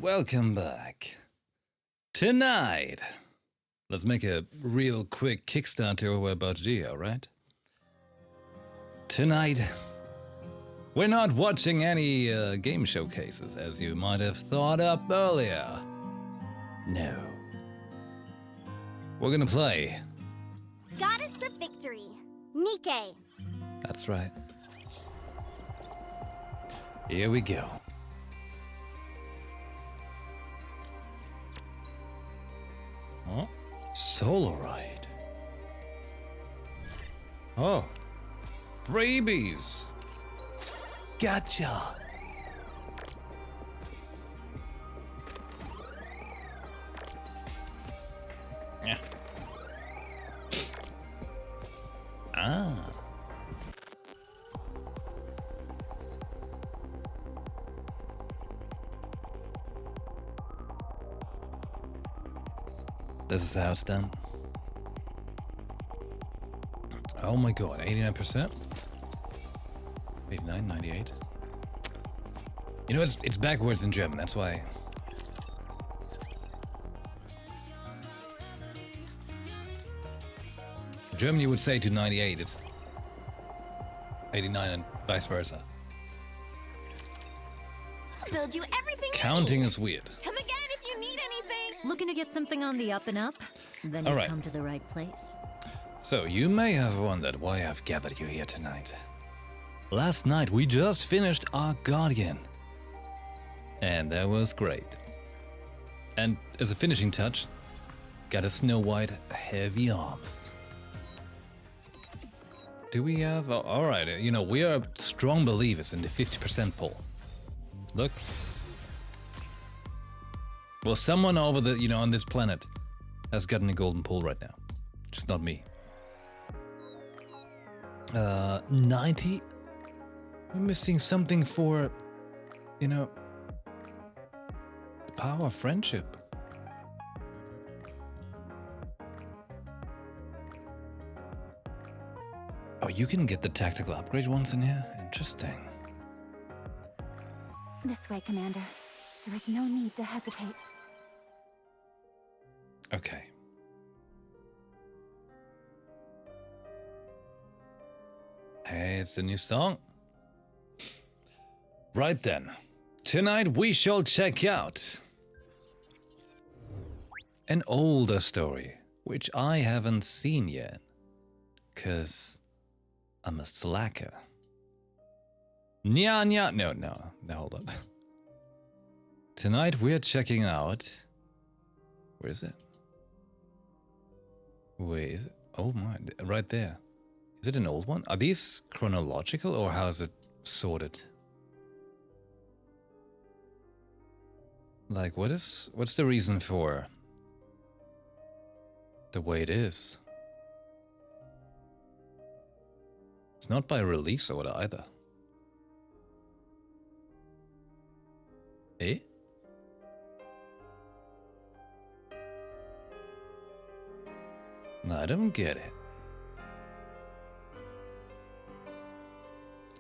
Welcome back. Tonight, let's make a real quick kickstart to what we're about to do, alright? Tonight, we're not watching any game showcases, as you might have thought up earlier. No. We're gonna play. Goddess of Victory, Nikke. That's right. Here we go. Oh, solo ride. Oh, freebies. Gotcha. Yeah. Ah. This is how it's done. Oh my god, 89%? 89, 98? You know, it's backwards in German, that's why. In German you would say to 98, it's 89 and vice versa. Build you everything. Counting is weird. Come again if you need anything. Looking to get something on the up and up? Then you've come to the right place. So, you may have wondered why I've gathered you here tonight. Last night we just finished our Guardian. And that was great. And as a finishing touch, got a Snow White heavy arms. Do we have... Oh, alright, you know, we are strong believers in the 50% pull. Look. Well, someone over the, you know, on this planet has gotten a golden pull right now. Just not me. 90? We're missing something for, you know, the power of friendship. Oh, you can get the tactical upgrade ones in here? Interesting. This way, Commander. There is no need to hesitate. Okay. Hey, it's the new song. Right then. Tonight we shall check out an older story, which I haven't seen yet, 'cause I'm a slacker. Nya, no, hold up. Tonight we're checking out... Where is it? Wait, is it? Oh my, right there. Is it an old one? Are these chronological or how is it sorted? Like, what's the reason for the way it is? It's not by release order either. Eh? No, I don't get it.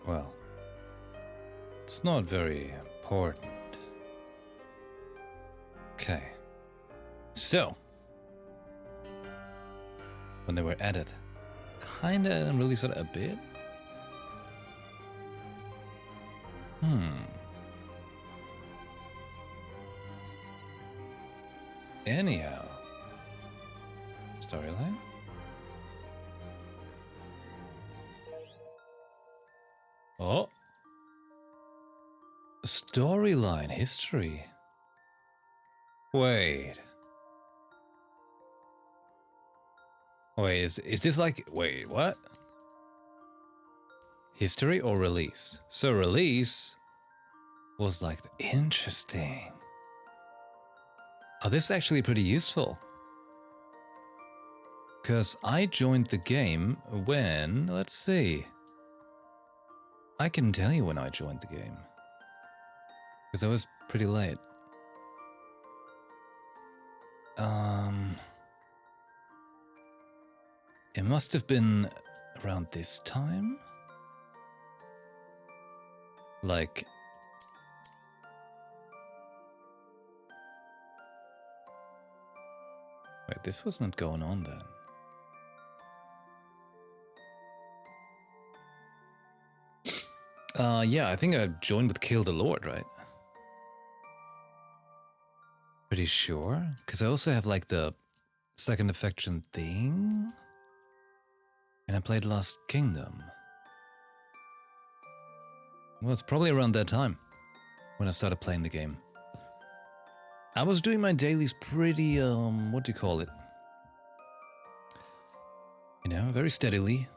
Well, it's not very important. Okay. So, when they were added, kinda really sort of a bit. Anyhow. Storyline? Oh. Storyline history. Wait. Wait, is this like... Wait, what? History or release? So release was like... Interesting. Oh, this is actually pretty useful. Because I joined the game when... Let's see. I can tell you when I joined the game. Because I was pretty late. It must have been around this time? Like... Wait, this was not going on then. Yeah, I think I joined with Kill the Lord, right? Pretty sure. Because I also have like the second affection thing. And I played Lost Kingdom. Well, it's probably around that time when I started playing the game. I was doing my dailies pretty, what do you call it? You know, very steadily.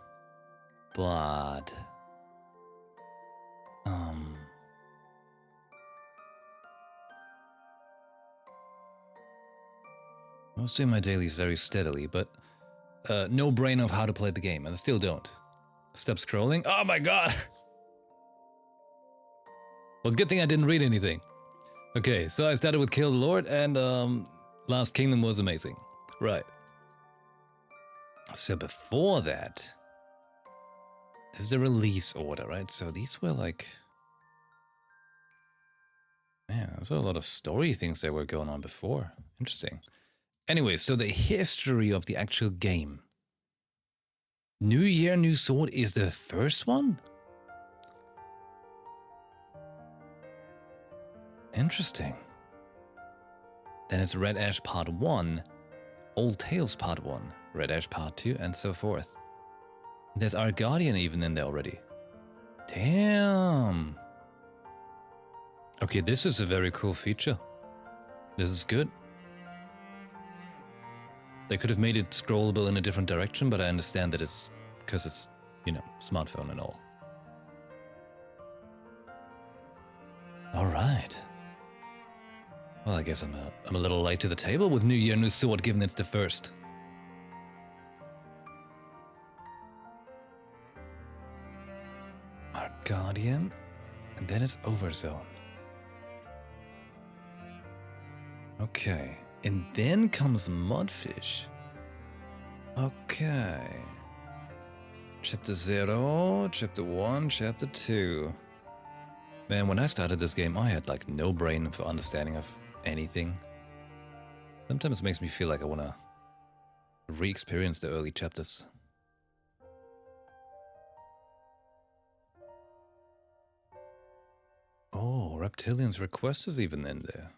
But... I was doing my dailies very steadily, but no brain of how to play the game, and I still don't. Stop scrolling. Oh my god! Well, good thing I didn't read anything. Okay, so I started with Kill the Lord, and Last Kingdom was amazing. Right. So before that, this is the release order, right? So these were like... Man, there's a lot of story things that were going on before. Interesting. Anyway, so the history of the actual game. New Year, New Sword is the first one? Interesting. Then it's Red Ash Part 1, Old Tales Part 1, Red Ash Part 2, and so forth. There's our Guardian even in there already. Damn. Okay, this is a very cool feature. This is good. They could have made it scrollable in a different direction, but I understand that it's because it's, you know, smartphone and all. All right. Well, I guess I'm a little late to the table with New Year, New Sword, given it's the first. Our Guardian, and then it's Overzone. Okay. And then comes Mudfish. Okay. Chapter 0, Chapter 1, Chapter 2. Man, when I started this game, I had like no brain for understanding of anything. Sometimes it makes me feel like I want to re-experience the early chapters. Oh, Reptilian's request is even in there.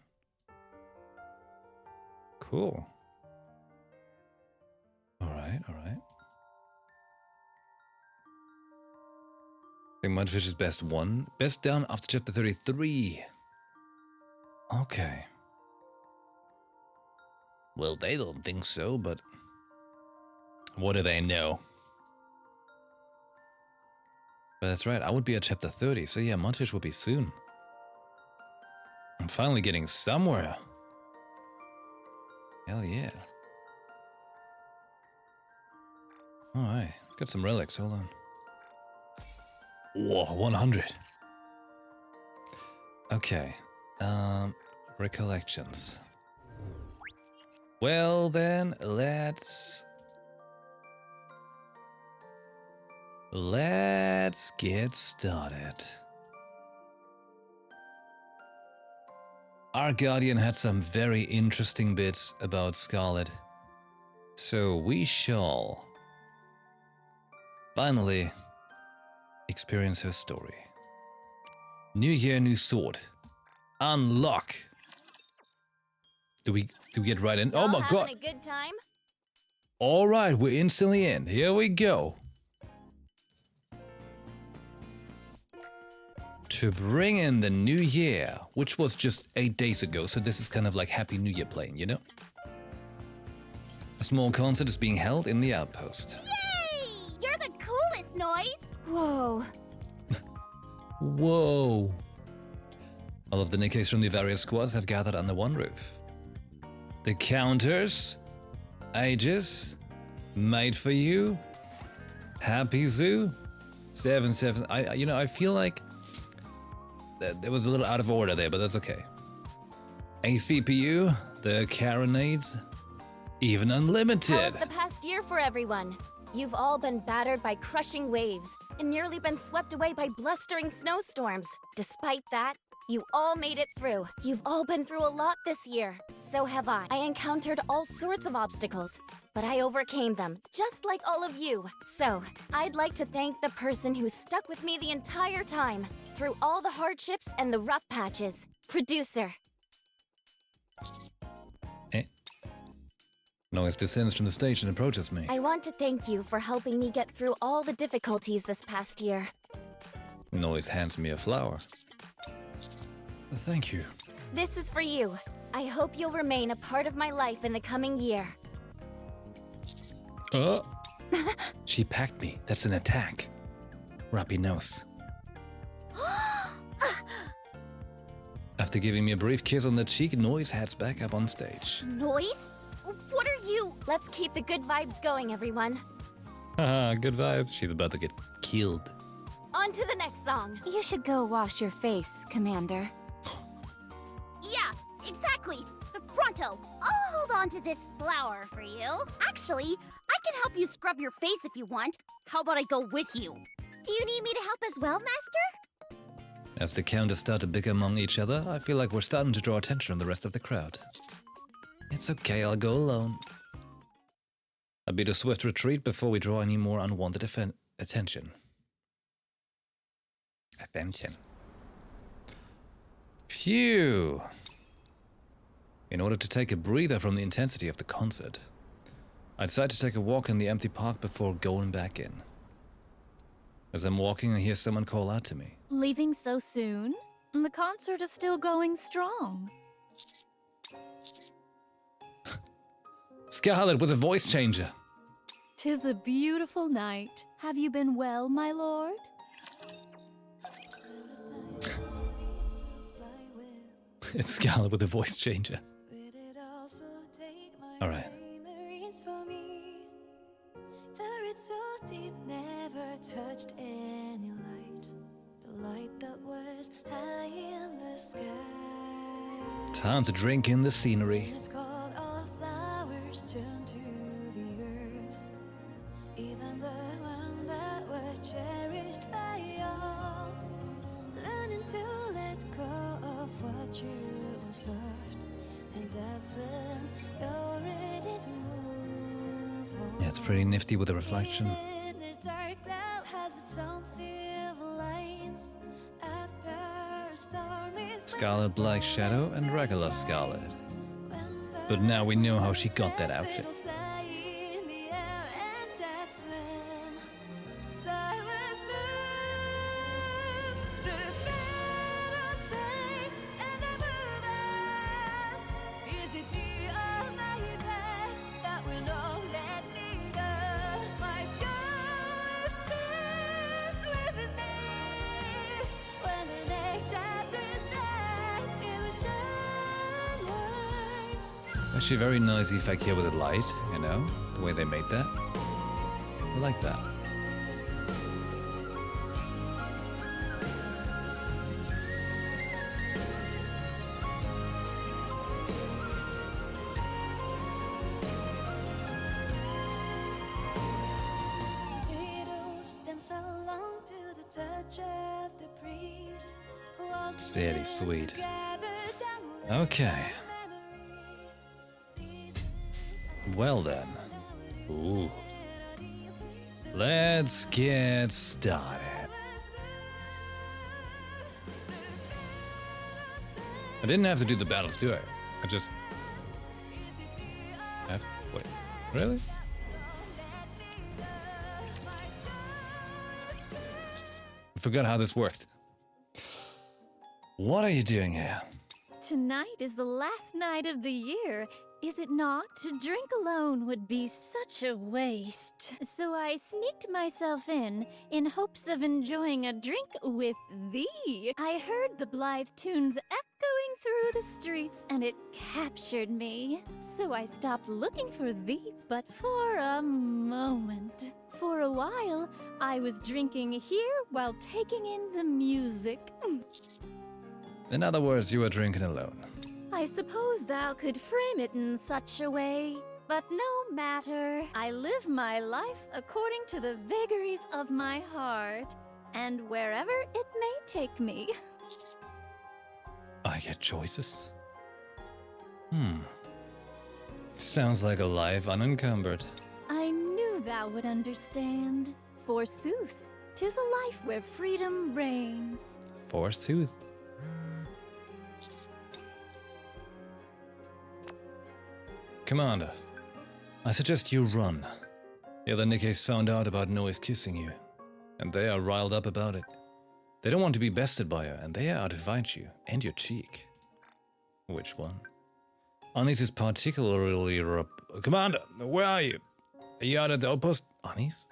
Cool. Alright, alright. I think Mudfish is best 1. Best down after chapter 33. Okay. Well, they don't think so, but... what do they know? But that's right, I would be at chapter 30, so yeah, Mudfish will be soon. I'm finally getting somewhere. Hell yeah. Alright, got some relics, hold on. Whoa, 100. Okay, recollections. Well then, let's get started. Our Guardian had some very interesting bits about Scarlet, so we shall finally experience her story. New Year, New Sword. Unlock. Do we get right in? Oh my god. Having a good time? All right, we're instantly in. Here we go. To bring in the new year, which was just 8 days ago, so this is kind of like Happy New Year playing, you know? A small concert is being held in the outpost. Yay! You're the coolest, Noise! Whoa. Whoa. All of the Nikkes from the various squads have gathered under one roof. The counters, Aegis, Made for You, Happy Zoo, 7-7. I feel like there was a little out of order there, but that's okay. ACPU, the Carronades, even Unlimited. How was the past year for everyone? You've all been battered by crushing waves and nearly been swept away by blustering snowstorms. Despite that, You all made it through. You've all been through a lot this year. So have I. I encountered all sorts of obstacles, but I overcame them, just like all of you. So, I'd like to thank the person who stuck with me the entire time, through all the hardships and the rough patches. Producer. Noise descends from the stage and approaches me. I want to thank you for helping me get through all the difficulties this past year. Noise hands me a flower. Thank you. This is for you. I hope you'll remain a part of my life in the coming year. She packed me. That's an attack. Rappy nose. After giving me a brief kiss on the cheek, Noise heads back up on stage. Noise? What are you? Let's keep the good vibes going, everyone. Haha, good vibes. She's about to get killed. On to the next song. You should go wash your face, Commander. Yeah, exactly. Pronto. I'll hold on to this flower for you. Actually, I can help you scrub your face if you want. How about I go with you? Do you need me to help as well, Master? As the counters start to bicker among each other, I feel like we're starting to draw attention from the rest of the crowd. It's okay, I'll go alone. I beat a swift retreat before we draw any more unwanted attention. Phew! In order to take a breather from the intensity of the concert, I decide to take a walk in the empty park before going back in. As I'm walking, I hear someone call out to me. Leaving so soon? The concert is still going strong. Scarlet with a voice changer. 'Tis a beautiful night. Have you been well, my lord? It's Scarlet with a voice changer. Alright. Never touched any light, the light that was high in the sky. Time to drink in the scenery. It's called all flowers turn to the earth, even the one that was cherished by all. Learning to let go of what you once loved, and that's when you're ready to move on. Yeah, it's pretty nifty with the reflection. Dark cloud has its own silver lines. After a storm is Scarlet Black Shadow and regular Scarlet. But now we know how she got that outfit. Actually, very nice effect here with the light, you know, the way they made that. I like that. It's very sweet. Okay. Well then. Ooh. Let's get started. I didn't have to do the battles, do I? I just have to wait. Really? I forgot how this worked. What are you doing here? Tonight is the last night of the year, is it not? To drink alone would be such a waste. So I sneaked myself in hopes of enjoying a drink with thee. I heard the blithe tunes echoing through the streets and it captured me. So I stopped looking for thee but for a moment. For a while, I was drinking here while taking in the music. In other words, you were drinking alone. I suppose thou could frame it in such a way, but no matter. I live my life according to the vagaries of my heart, and wherever it may take me. I get choices? Sounds like a life unencumbered. I knew thou would understand. Forsooth, 'tis a life where freedom reigns. Forsooth. Commander, I suggest you run. The other Nikke's found out about Noise kissing you, and they are riled up about it. They don't want to be bested by her, and they are out to fight you, and your cheek. Which one? Anis is particularly Commander, where are you? Are you out at the outpost? Anis?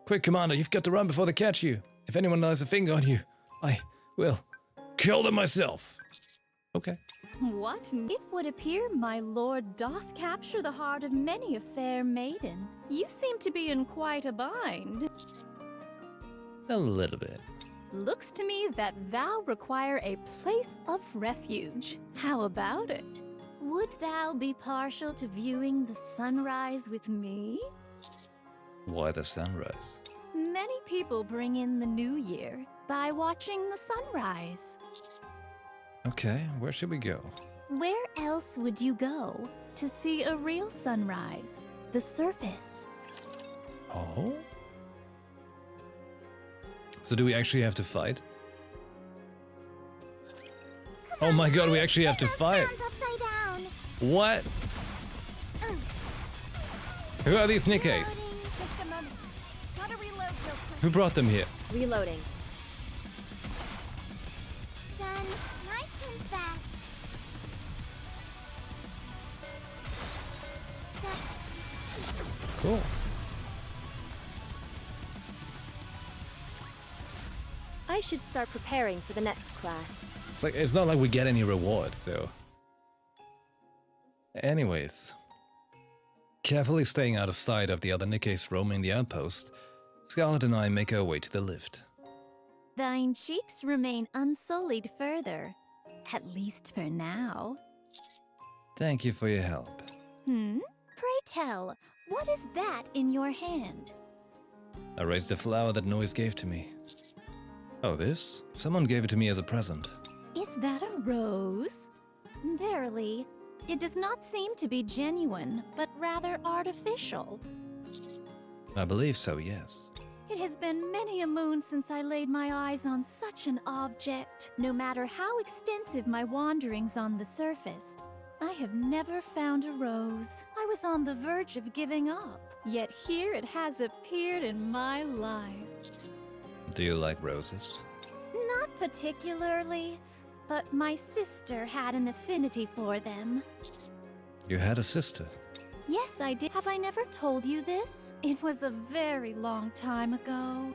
Quick, Commander, you've got to run before they catch you. If anyone lies a finger on you, I will kill them myself. Okay. What? It would appear my lord doth capture the heart of many a fair maiden. You seem to be in quite a bind. A little bit. Looks to me that thou require a place of refuge. How about it? Would thou be partial to viewing the sunrise with me? Why the sunrise? Many people bring in the new year by watching the sunrise. Okay, where should we go? Where else would you go to see a real sunrise? The surface. Oh? So do we actually have to fight? Oh my god, we actually have to fight! What? Who are these Nikkes? Just a moment. Gotta reload real quick. Who brought them here? Reloading. Done. Nice and fast. Cool. I should start preparing for the next class. It's not like we get any rewards, so. Anyways. Carefully staying out of sight of the other Nikkes roaming the outpost, Scarlet and I make our way to the lift. Thine cheeks remain unsullied further, at least for now. Thank you for your help. Pray tell, what is that in your hand? I raised a flower that Noise gave to me. Oh, this? Someone gave it to me as a present. Is that a rose? Verily, it does not seem to be genuine, but rather artificial. I believe so, yes. It has been many a moon since I laid my eyes on such an object. No matter how extensive my wanderings on the surface, I have never found a rose. I was on the verge of giving up, yet here it has appeared in my life. Do you like roses? Not particularly, but my sister had an affinity for them. You had a sister. Yes, I did. Have I never told you this? It was a very long time ago.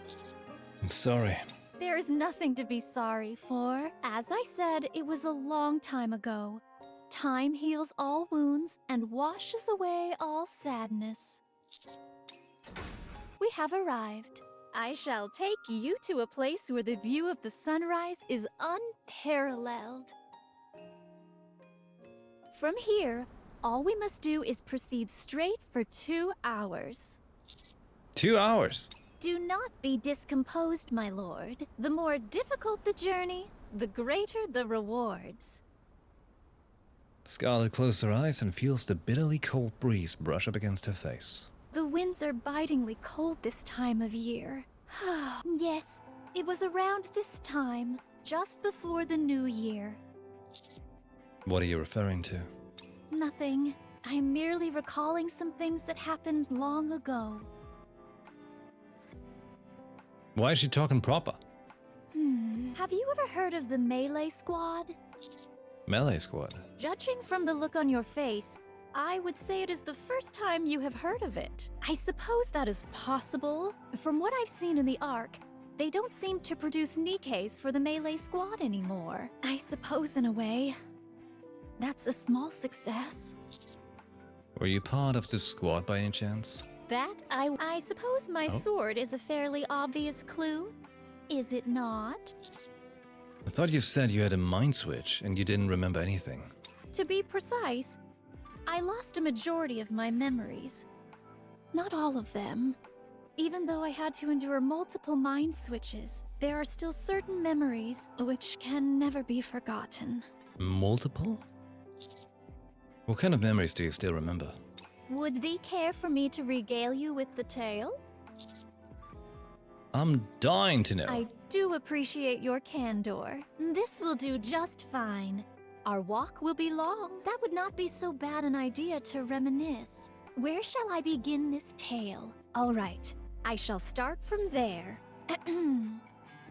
I'm sorry. There is nothing to be sorry for. As I said, it was a long time ago. Time heals all wounds and washes away all sadness. We have arrived. I shall take you to a place where the view of the sunrise is unparalleled. From here, all we must do is proceed straight for 2 hours. 2 hours? Do not be discomposed, my lord. The more difficult the journey, the greater the rewards. Scarlet closed her eyes and feels the bitterly cold breeze brush up against her face. The winds are bitingly cold this time of year. Yes, it was around this time, just before the new year. What are you referring to? Nothing. I'm merely recalling some things that happened long ago. Why is she talking proper? Have you ever heard of the Melee Squad? Melee Squad. Judging from the look on your face, I would say it is the first time you have heard of it. I suppose that is possible. From what I've seen in the Ark, they don't seem to produce Nikkes for the Melee Squad anymore. I suppose in a way, that's a small success. Were you part of this squad by any chance? That, I suppose my sword is a fairly obvious clue, is it not? I thought you said you had a mind switch and you didn't remember anything. To be precise, I lost a majority of my memories. Not all of them. Even though I had to endure multiple mind switches, there are still certain memories which can never be forgotten. Multiple? What kind of memories do you still remember? Would thee care for me to regale you with the tale? I'm dying to know. I do appreciate your candor. This will do just fine. Our walk will be long. That would not be so bad an idea to reminisce. Where shall I begin this tale? All right, I shall start from there.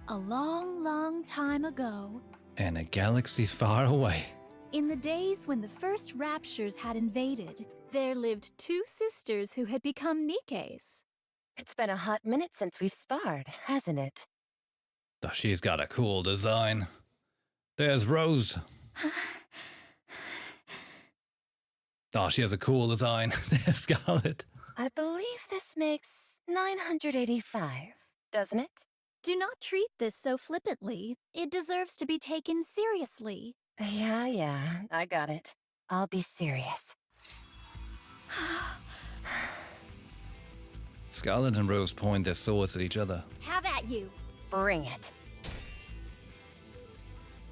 A long, long time ago, In a galaxy far away. in the days when the first raptures had invaded, there lived two sisters who had become Nikkes. It's been a hot minute since we've sparred, hasn't it? Oh, she's got a cool design. There's Rose. Oh, she has a cool design. There's Scarlet. I believe this makes 985, doesn't it? Do not treat this so flippantly. It deserves to be taken seriously. Yeah, I got it. I'll be serious. Scarlet and Rose point their swords at each other. Have at you. Bring it.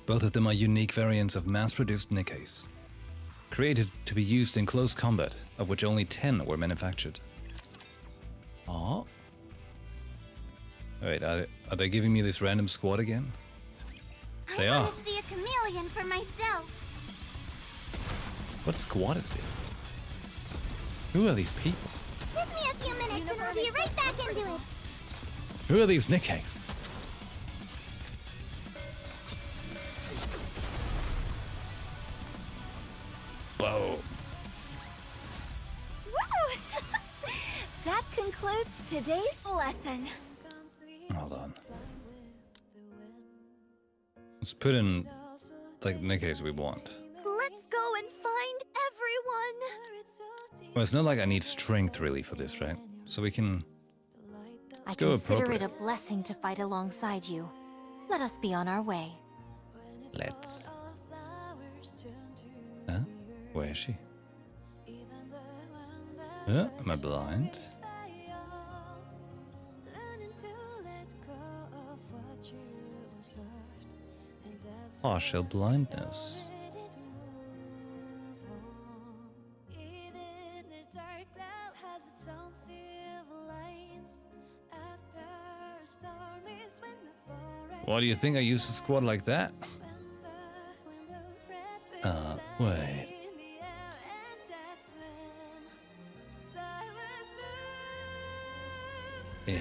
Both of them are unique variants of mass-produced Nikkes, created to be used in close combat, of which only 10 were manufactured. Oh. Wait, are they giving me this random squad again? They I are. want to see a chameleon for myself. What squad is this? Who are these people? Give me a few minutes and I'll be right back into it. Who are these Nikkes? Whoa. Woo! That concludes today's lesson. Hold on. Let's put in, like, Nikkes we want. Let's go and find everyone. Well, it's not like I need strength, really, for this, right? So we can... I go consider it appropriate. a blessing to fight alongside you. Let us be on our way. Let's... Huh? Where is she? Am I blind? Partial blindness. Why do you think I use a squad like that? Wait. Yeah.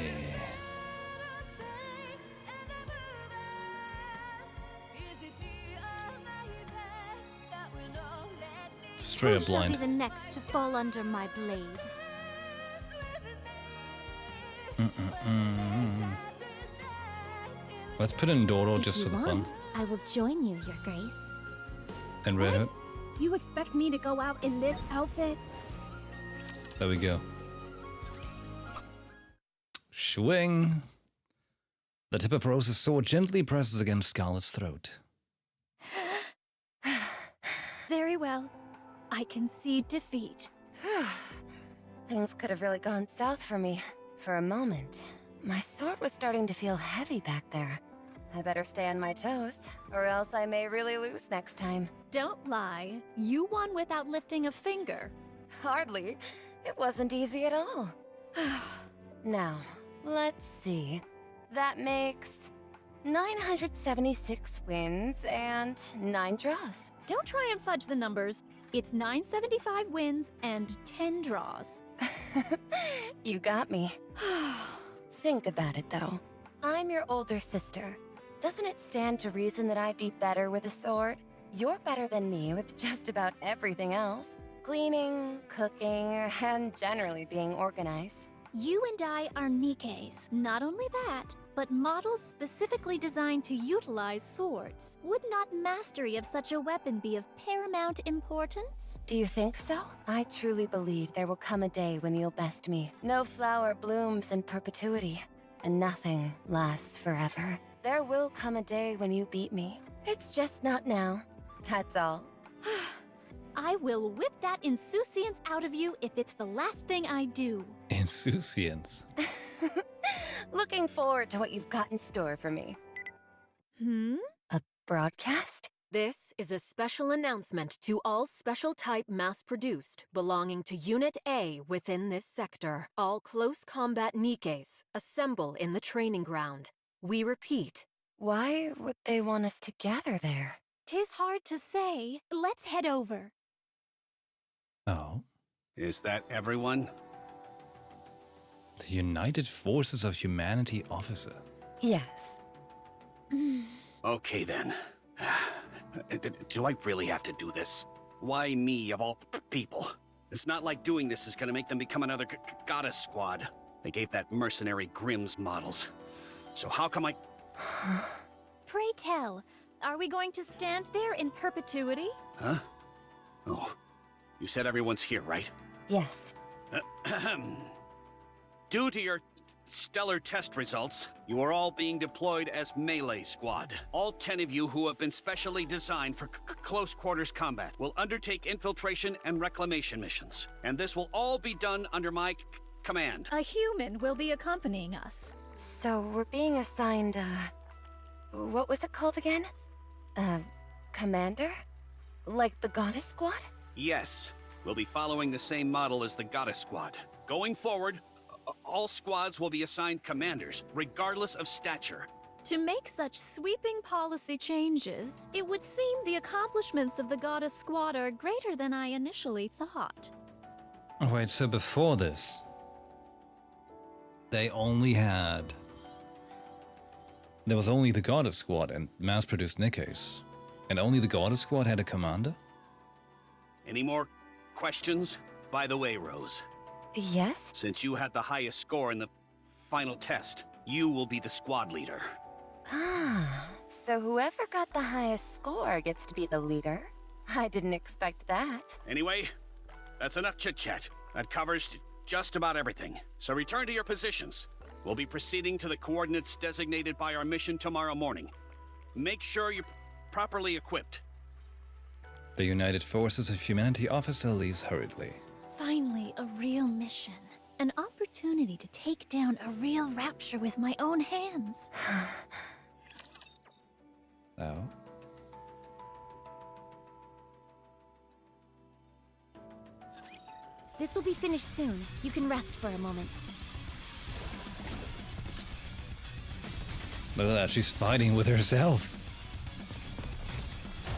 Straight Who up shall blind. be the next to fall under my blade? Let's put in Doro If just you for the want, fun. I will join you, Your Grace. And Red Hood. You expect me to go out in this outfit? There we go. Swing. The tip of Rose's sword gently presses against Scarlet's throat. Very well. I concede defeat. Things could have really gone south for me. For a moment, my sword was starting to feel heavy back there. I better stay on my toes, or else I may really lose next time. Don't lie. You won without lifting a finger. Hardly. It wasn't easy at all. Now, let's see. That makes 976 wins and 9 draws. Don't try and fudge the numbers. It's 975 wins and 10 draws. You got me. Think about it, though. I'm your older sister. Doesn't it stand to reason that I'd be better with a sword? You're better than me with just about everything else. Cleaning, cooking, and generally being organized. You and I are Nikkes. Not only that, but models specifically designed to utilize swords. Would not mastery of such a weapon be of paramount importance? Do you think so? I truly believe there will come a day when you'll best me. No flower blooms in perpetuity, and nothing lasts forever. There will come a day when you beat me. It's just not now. That's all. I will whip that insouciance out of you if it's the last thing I do. Insouciance. Looking forward to what you've got in store for me. A broadcast? This is a special announcement to all special type mass-produced belonging to Unit A within this sector. All close combat Nikkes assemble in the training ground. We repeat. Why would they want us to gather there? 'Tis hard to say. Let's head over. Oh. Is that everyone? The United Forces of Humanity officer. Yes. Okay then. Do I really have to do this? Why me, of all people? It's not like doing this is gonna make them become another goddess squad. They gave that mercenary Grimm's models. So how come I... Pray tell, are we going to stand there in perpetuity? Huh? Oh, you said everyone's here, right? Yes. Due to your stellar test results, you are all being deployed as melee squad. All 10 of you who have been specially designed for close quarters combat will undertake infiltration and reclamation missions. And this will all be done under my command. A human will be accompanying us. So we're being assigned, what was it called again? Commander? Like the goddess squad? Yes, we'll be following the same model as the goddess squad. Going forward, all squads will be assigned commanders, regardless of stature. To make such sweeping policy changes, it would seem the accomplishments of the Goddess Squad are greater than I initially thought. Oh, wait, so before this, they only had... There was only the Goddess Squad and mass-produced Nikkes. And only the Goddess Squad had a commander? Any more questions? By the way, Rose, Yes? since you had the highest score in the final test, you will be the squad leader. Ah, so whoever got the highest score gets to be the leader? I didn't expect that. Anyway, that's enough chit-chat. That covers just about everything. So return to your positions. We'll be proceeding to the coordinates designated by our mission tomorrow morning. Make sure you're properly equipped. The United Forces of Humanity officer leaves hurriedly. Finally, a real mission. An opportunity to take down a real rapture with my own hands. Oh? This will be finished soon. You can rest for a moment. Look at that, she's fighting with herself.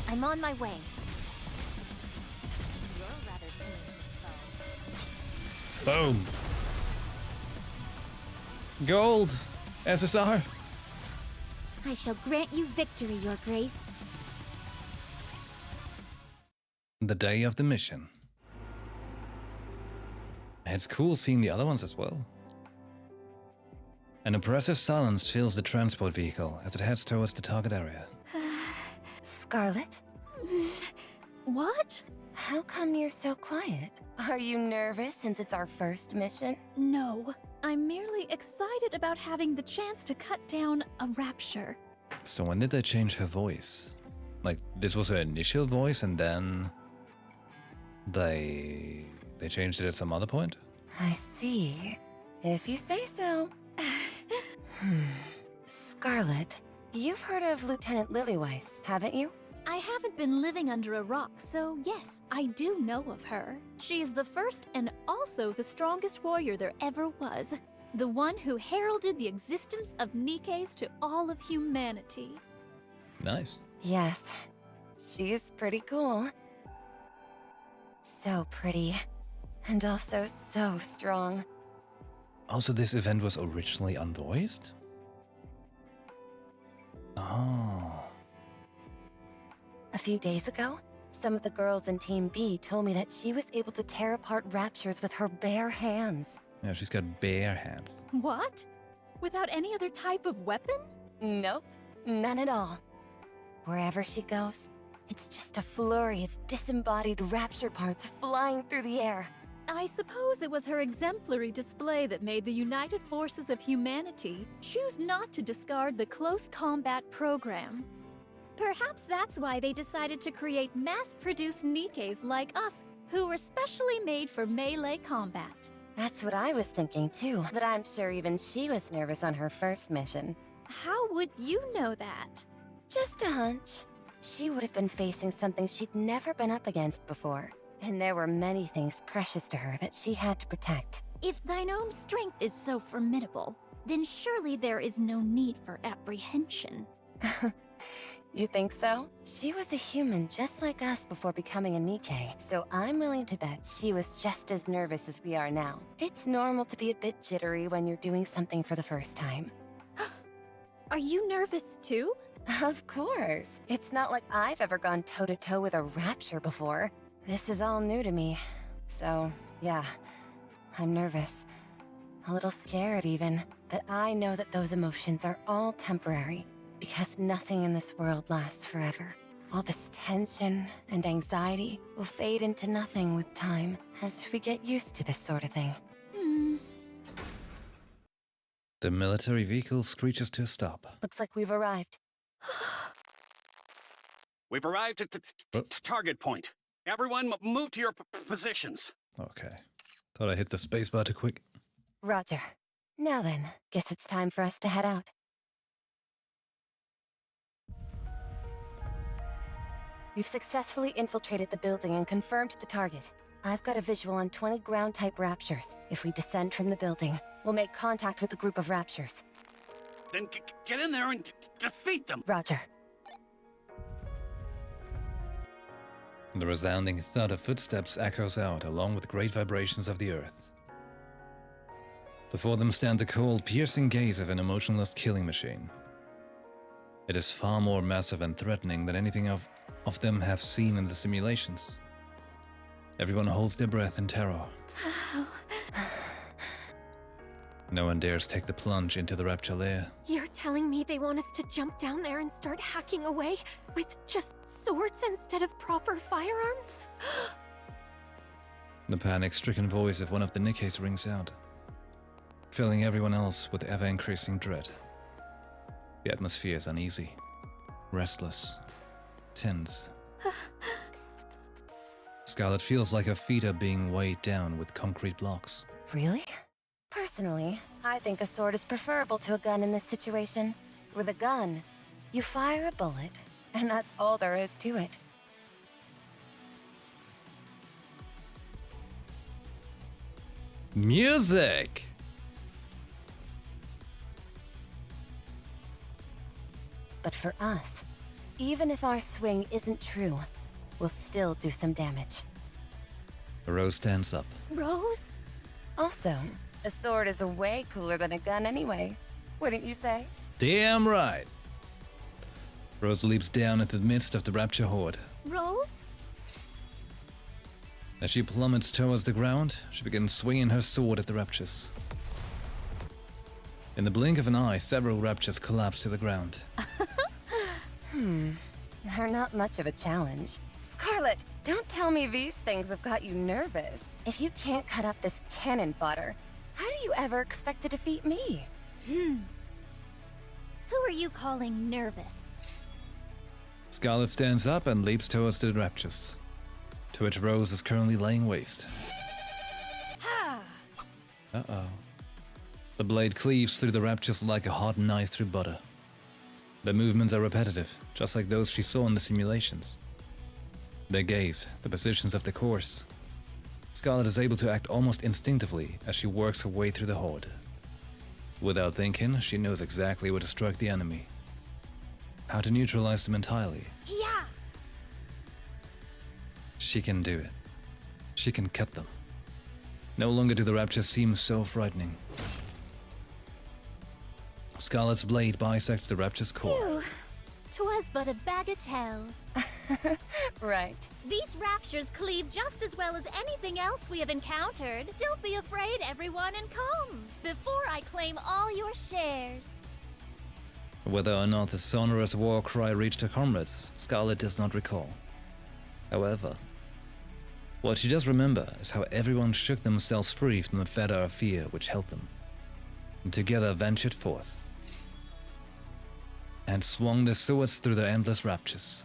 I'm on my way. Boom. Gold. SSR. I shall grant you victory, Your Grace. The day of the mission. It's cool seeing the other ones as well. An oppressive silence fills the transport vehicle as it heads towards the target area. Scarlet? What? How come you're so quiet? Are you nervous since it's our first mission? No. I'm merely excited about having the chance to cut down a rapture. So when did they change her voice? Like, this was her initial voice and then... They changed it at some other point? I see. If you say so. Scarlet, you've heard of Lieutenant Lilyweiss, haven't you? I haven't been living under a rock, so yes, I do know of her. She is the first and also the strongest warrior there ever was. The one who heralded the existence of Nikkes to all of humanity. Nice. Yes, she is pretty cool. So pretty. And also so strong. Also, this event was originally unvoiced? Oh. A few days ago, some of the girls in Team B told me that she was able to tear apart raptures with her bare hands. Yeah, she's got bare hands. What? Without any other type of weapon? Nope, none at all. Wherever she goes, it's just a flurry of disembodied rapture parts flying through the air. I suppose it was her exemplary display that made the United Forces of Humanity choose not to discard the close combat program. Perhaps that's why they decided to create mass-produced Nikkes like us, who were specially made for melee combat. That's what I was thinking too, but I'm sure even she was nervous on her first mission. How would you know that? Just a hunch. She would have been facing something she'd never been up against before, and there were many things precious to her that she had to protect. If thine own strength is so formidable, then surely there is no need for apprehension. You think so? She was a human just like us before becoming a Nikke, so I'm willing to bet she was just as nervous as we are now. It's normal to be a bit jittery when you're doing something for the first time. Are you nervous too? Of course. It's not like I've ever gone toe-to-toe with a rapture before. This is all new to me. So, yeah, I'm nervous. A little scared even. But I know that those emotions are all temporary, because nothing in this world lasts forever. All this tension and anxiety will fade into nothing with time, as we get used to this sort of thing. The military vehicle screeches to a stop. Looks like we've arrived. We've arrived at the target point. Everyone move to your positions. Okay. Thought I hit the spacebar too quick. Roger. Now then, guess it's time for us to head out. We've successfully infiltrated the building and confirmed the target. I've got a visual on 20 ground-type raptures. If we descend from the building, we'll make contact with the group of raptures. Then get in there and defeat them. Roger. The resounding thud of footsteps echoes out along with great vibrations of the earth. Before them stand the cold, piercing gaze of an emotionless killing machine. It is far more massive and threatening than anything of them have seen in the simulations. Everyone holds their breath in terror. No one dares take the plunge into the rapture lair. You're telling me they want us to jump down there and start hacking away with just swords instead of proper firearms? The panic-stricken voice of one of the Nikkes rings out, filling everyone else with ever-increasing dread. The atmosphere is uneasy, restless, tense. Scarlet feels like her feet are being weighed down with concrete blocks. Really? Personally, I think a sword is preferable to a gun in this situation. With a gun, you fire a bullet, and that's all there is to it. Music! But for us, even if our swing isn't true, we'll still do some damage. Rose stands up. Rose? Also, a sword is way cooler than a gun anyway, wouldn't you say? Damn right! Rose leaps down into the midst of the rapture horde. Rose? As she plummets towards the ground, she begins swinging her sword at the raptures. In the blink of an eye, several raptures collapse to the ground. They're not much of a challenge. Scarlet, don't tell me these things have got you nervous. If you can't cut up this cannon fodder, how do you ever expect to defeat me? Who are you calling nervous? Scarlet stands up and leaps towards the raptures, to which Rose is currently laying waste. Ha! Uh-oh. The blade cleaves through the raptures like a hot knife through butter. Their movements are repetitive, just like those she saw in the simulations. Their gaze, the positions of the course. Scarlet is able to act almost instinctively as she works her way through the horde. Without thinking, she knows exactly where to strike the enemy, how to neutralize them entirely. Yeah! She can do it. She can cut them. No longer do the raptures seem so frightening. Scarlet's blade bisects the rapture's core. Phew. 'Twas but a bagatelle. Right. These raptures cleave just as well as anything else we have encountered. Don't be afraid, everyone, and come, before I claim all your shares. Whether or not the sonorous war cry reached her comrades, Scarlet does not recall. However, what she does remember is how everyone shook themselves free from the fetter of fear which held them, and together ventured forth, and swung their swords through the endless raptures.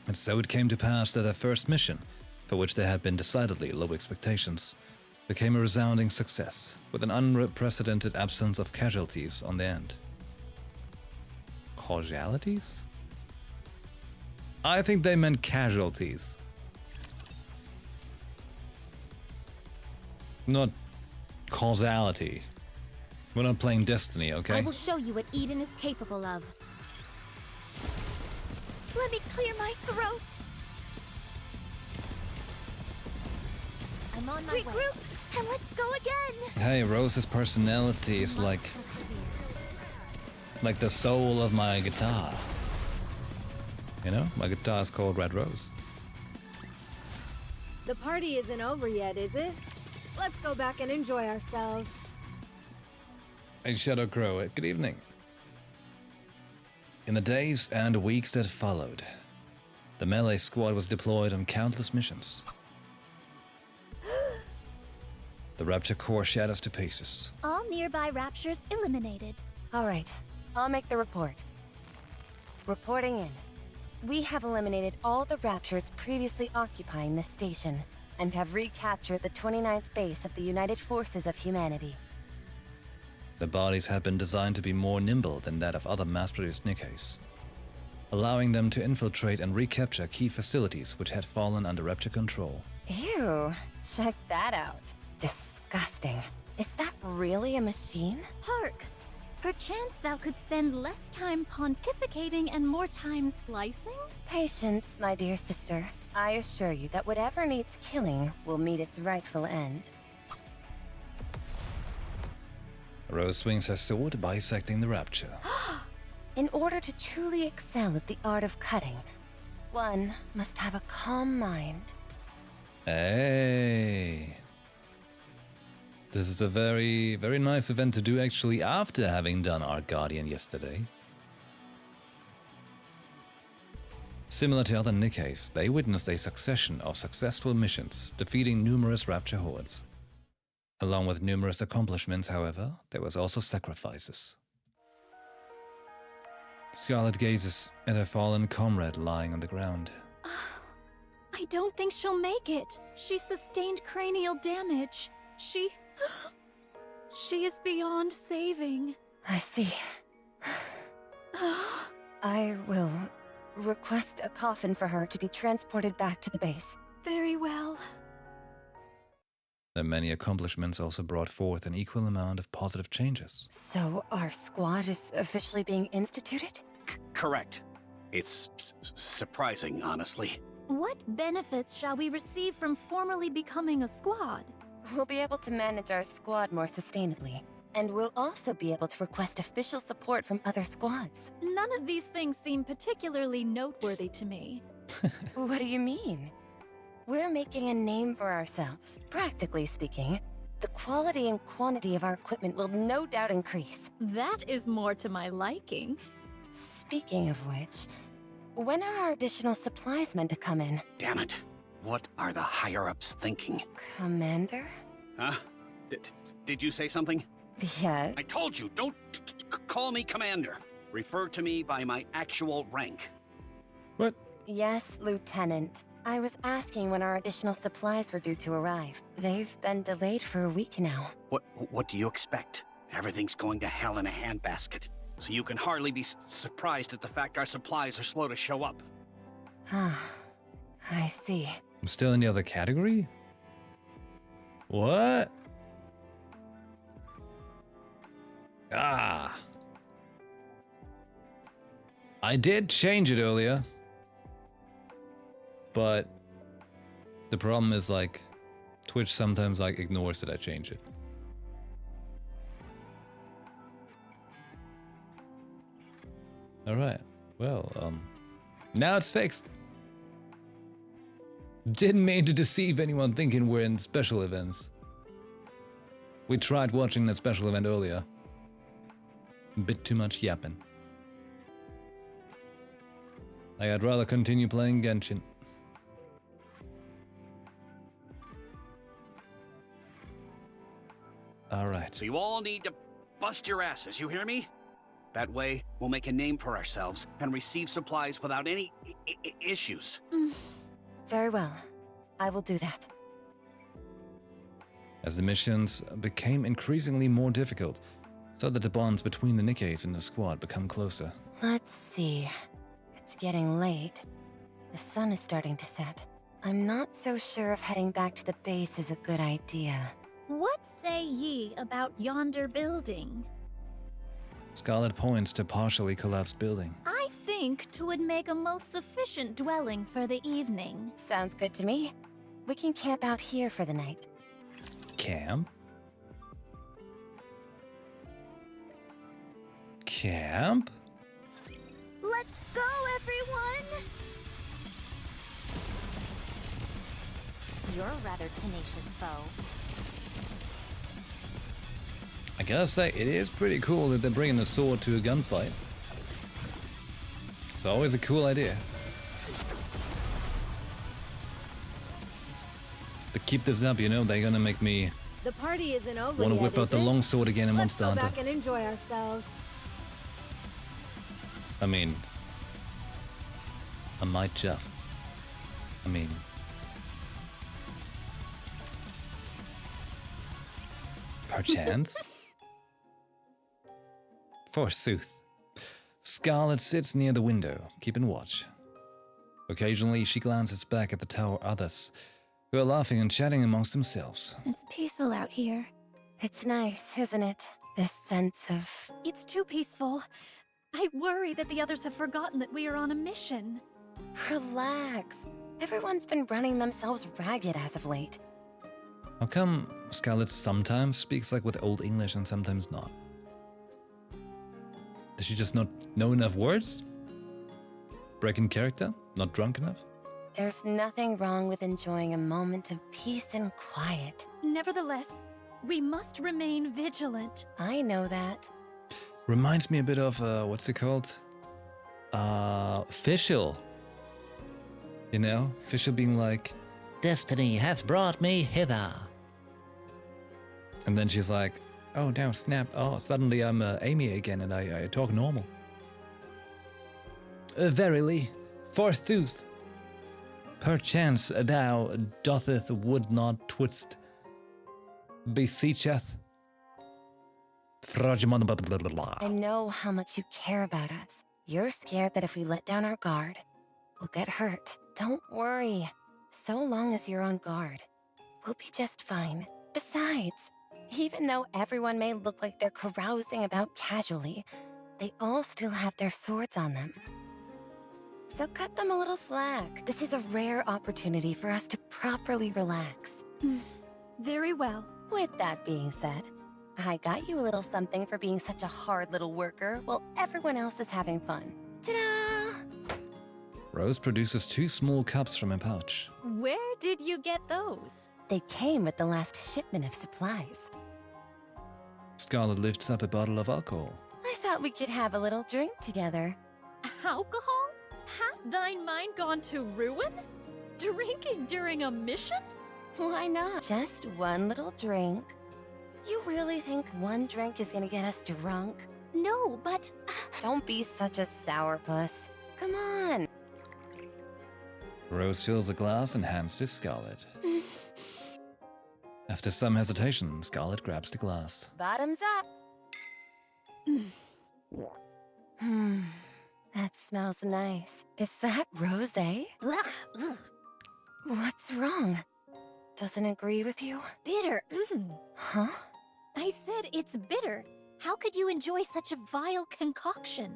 And so it came to pass that their first mission, for which there had been decidedly low expectations, became a resounding success, with an unprecedented absence of casualties on the end. Causalities? I think they meant casualties. Not causality. We're not playing Destiny, okay? I will show you what Eden is capable of. Let me clear my throat. I'm on my way. Regroup and let's go again. Hey, Rose's personality is like the soul of my guitar. You know, my guitar is called Red Rose. The party isn't over yet, is it? Let's go back and enjoy ourselves. Hey, Shadow Crow, good evening. In the days and weeks that followed, the melee squad was deployed on countless missions. The Rapture Core shattered us to pieces. All nearby raptures eliminated. All right, I'll make the report. Reporting in. We have eliminated all the raptures previously occupying this station, and have recaptured the 29th base of the United Forces of Humanity. The bodies had been designed to be more nimble than that of other mass-produced Nikkes, allowing them to infiltrate and recapture key facilities which had fallen under Rapture control. Ew, check that out. Disgusting. Is that really a machine? Hark! Perchance thou could spend less time pontificating and more time slicing? Patience, my dear sister. I assure you that whatever needs killing will meet its rightful end. Rose swings her sword, bisecting the Rapture. In order to truly excel at the art of cutting, one must have a calm mind. Hey. This is a very, very nice event to do actually after having done our Guardian yesterday. Similar to other Nikkes, they witnessed a succession of successful missions, defeating numerous Rapture hordes. Along with numerous accomplishments, however, there was also sacrifices. Scarlet gazes at her fallen comrade lying on the ground. I don't think she'll make it. She sustained cranial damage. She is beyond saving. I see. I will request a coffin for her to be transported back to the base. Very well. Their many accomplishments also brought forth an equal amount of positive changes. So our squad is officially being instituted? Correct. It's surprising, honestly. What benefits shall we receive from formally becoming a squad? We'll be able to manage our squad more sustainably. And we'll also be able to request official support from other squads. None of these things seem particularly noteworthy to me. What do you mean? We're making a name for ourselves. Practically speaking, the quality and quantity of our equipment will no doubt increase. That is more to my liking. Speaking of which, when are our additional supplies meant to come in? Damn it. What are the higher-ups thinking? Commander? Huh? Did you say something? Yes. I told you, don't call me Commander. Refer to me by my actual rank. What? Yes, Lieutenant. I was asking when our additional supplies were due to arrive. They've been delayed for a week now. What do you expect? Everything's going to hell in a handbasket. So you can hardly be surprised at the fact our supplies are slow to show up. Ah, I see. I'm still in the other category? What? Ah. I did change it earlier. But the problem is, like, Twitch sometimes, like, ignores that I change it. Alright. Well, now it's fixed. Didn't mean to deceive anyone thinking we're in special events. We tried watching that special event earlier. A bit too much yapping. I'd rather continue playing Genshin. Alright. So you all need to bust your asses, you hear me? That way, we'll make a name for ourselves and receive supplies without any issues. Very well. I will do that. as the missions became increasingly more difficult, so that the bonds between the Nikkes and the squad become closer. Let's see. It's getting late. The sun is starting to set. I'm not so sure if heading back to the base is a good idea. What say ye about yonder building? Scarlet points to a partially collapsed building. I think 'twould make a most sufficient dwelling for the evening. Sounds good to me. We can camp out here for the night. Camp? Camp? Let's go, everyone! You're a rather tenacious foe. I gotta say, it is pretty cool that they're bringing a sword to a gunfight. It's always a cool idea. But keep this up, you know, they're gonna make me The party isn't over want to yet, whip out is the it? longsword again in Let's Monster go Hunter. back and enjoy ourselves. I mean, I might just. I mean, perchance. Forsooth. Scarlet sits near the window, keeping watch. Occasionally, she glances back at the tower others, who are laughing and chatting amongst themselves. It's peaceful out here. It's nice, isn't it? This sense of... It's too peaceful. I worry that the others have forgotten that we are on a mission. Relax. Everyone's been running themselves ragged as of late. How come Scarlet sometimes speaks like with Old English and sometimes not? Does she just not know enough words? Breaking character? Not drunk enough? There's nothing wrong with enjoying a moment of peace and quiet. Nevertheless, we must remain vigilant. I know that. Reminds me a bit of, what's it called? Fischl. You know? Fischl being like, "Destiny has brought me hither." And then she's like, "Oh no, snap. Oh, suddenly I'm Amy again and I talk normal." Verily, forsooth. Perchance thou dotheth would not twist. Beseecheth. I know how much you care about us. You're scared that if we let down our guard, we'll get hurt. Don't worry. So long as you're on guard, we'll be just fine. Besides, even though everyone may look like they're carousing about casually, they all still have their swords on them. So cut them a little slack. This is a rare opportunity for us to properly relax. Very well. With that being said, I got you a little something for being such a hard little worker while everyone else is having fun. Ta-da! Rose produces 2 small cups from her pouch. Where did you get those? They came with the last shipment of supplies. Scarlet lifts up a bottle of alcohol. I thought we could have a little drink together. Alcohol? Hath thine mind gone to ruin? Drinking during a mission? Why not? Just one little drink. You really think one drink is gonna get us drunk? No, but... Don't be such a sourpuss. Come on. Rose fills a glass and hands it to Scarlet. After some hesitation, Scarlet grabs the glass. Bottoms up. That smells nice. Is that rosé? What's wrong? Doesn't agree with you? Bitter. Huh? I said it's bitter. How could you enjoy such a vile concoction?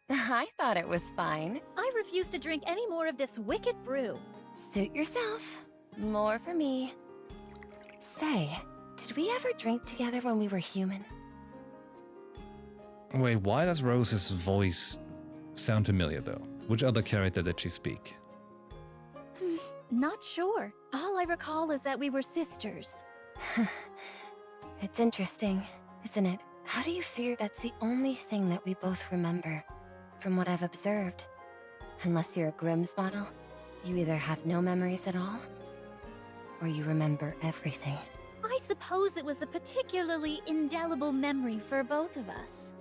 I thought it was fine. I refuse to drink any more of this wicked brew. Suit yourself. More for me. Say, did we ever drink together when we were human? Wait, why does Rose's voice sound familiar though? Which other character did she speak? Not sure. All I recall is that we were sisters. It's interesting, isn't it? How do you figure that's the only thing that we both remember? From what I've observed. Unless you're a Grimm's bottle, you either have no memories at all, or you remember everything. I suppose it was a particularly indelible memory for both of us.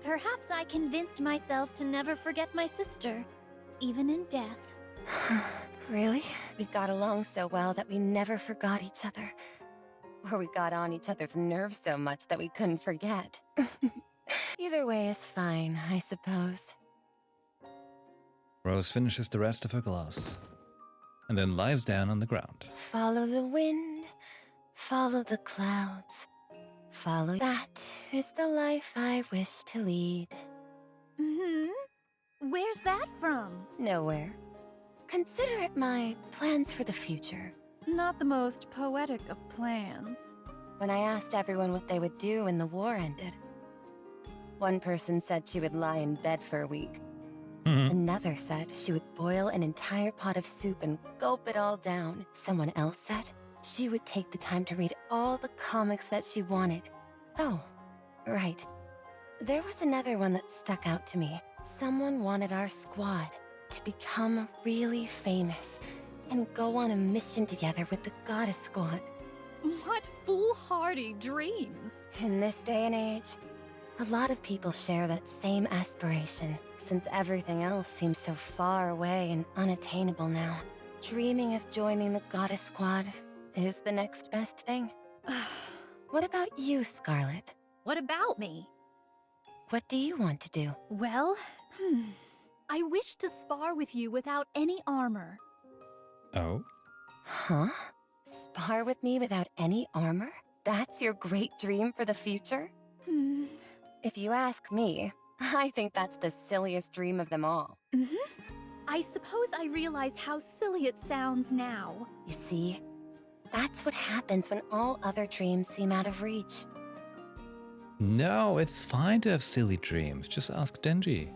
Perhaps I convinced myself to never forget my sister, even in death. Really? We got along so well that we never forgot each other. Or we got on each other's nerves so much that we couldn't forget. Either way is fine, I suppose. Rose finishes the rest of her glass and then lies down on the ground. Follow the wind, follow the clouds. Follow. That is the life I wish to lead. Where's that from? Nowhere. Consider it my plans for the future. Not the most poetic of plans. When I asked everyone what they would do when the war ended, one person said she would lie in bed for a week. Another said she would boil an entire pot of soup and gulp it all down. Someone else said she would take the time to read all the comics that she wanted. Oh, right. There was another one that stuck out to me. Someone wanted our squad to become really famous and go on a mission together with the Goddess Squad. What foolhardy dreams! In this day and age, a lot of people share that same aspiration, since everything else seems so far away and unattainable now. Dreaming of joining the Goddess Squad is the next best thing. What about you, Scarlet? What about me? What do you want to do? Well, I wish to spar with you without any armor. Oh? Huh? Spar with me without any armor? That's your great dream for the future? If you ask me, I think that's the silliest dream of them all. I suppose I realize how silly it sounds now. You see, that's what happens when all other dreams seem out of reach. No, it's fine to have silly dreams. Just ask Denji.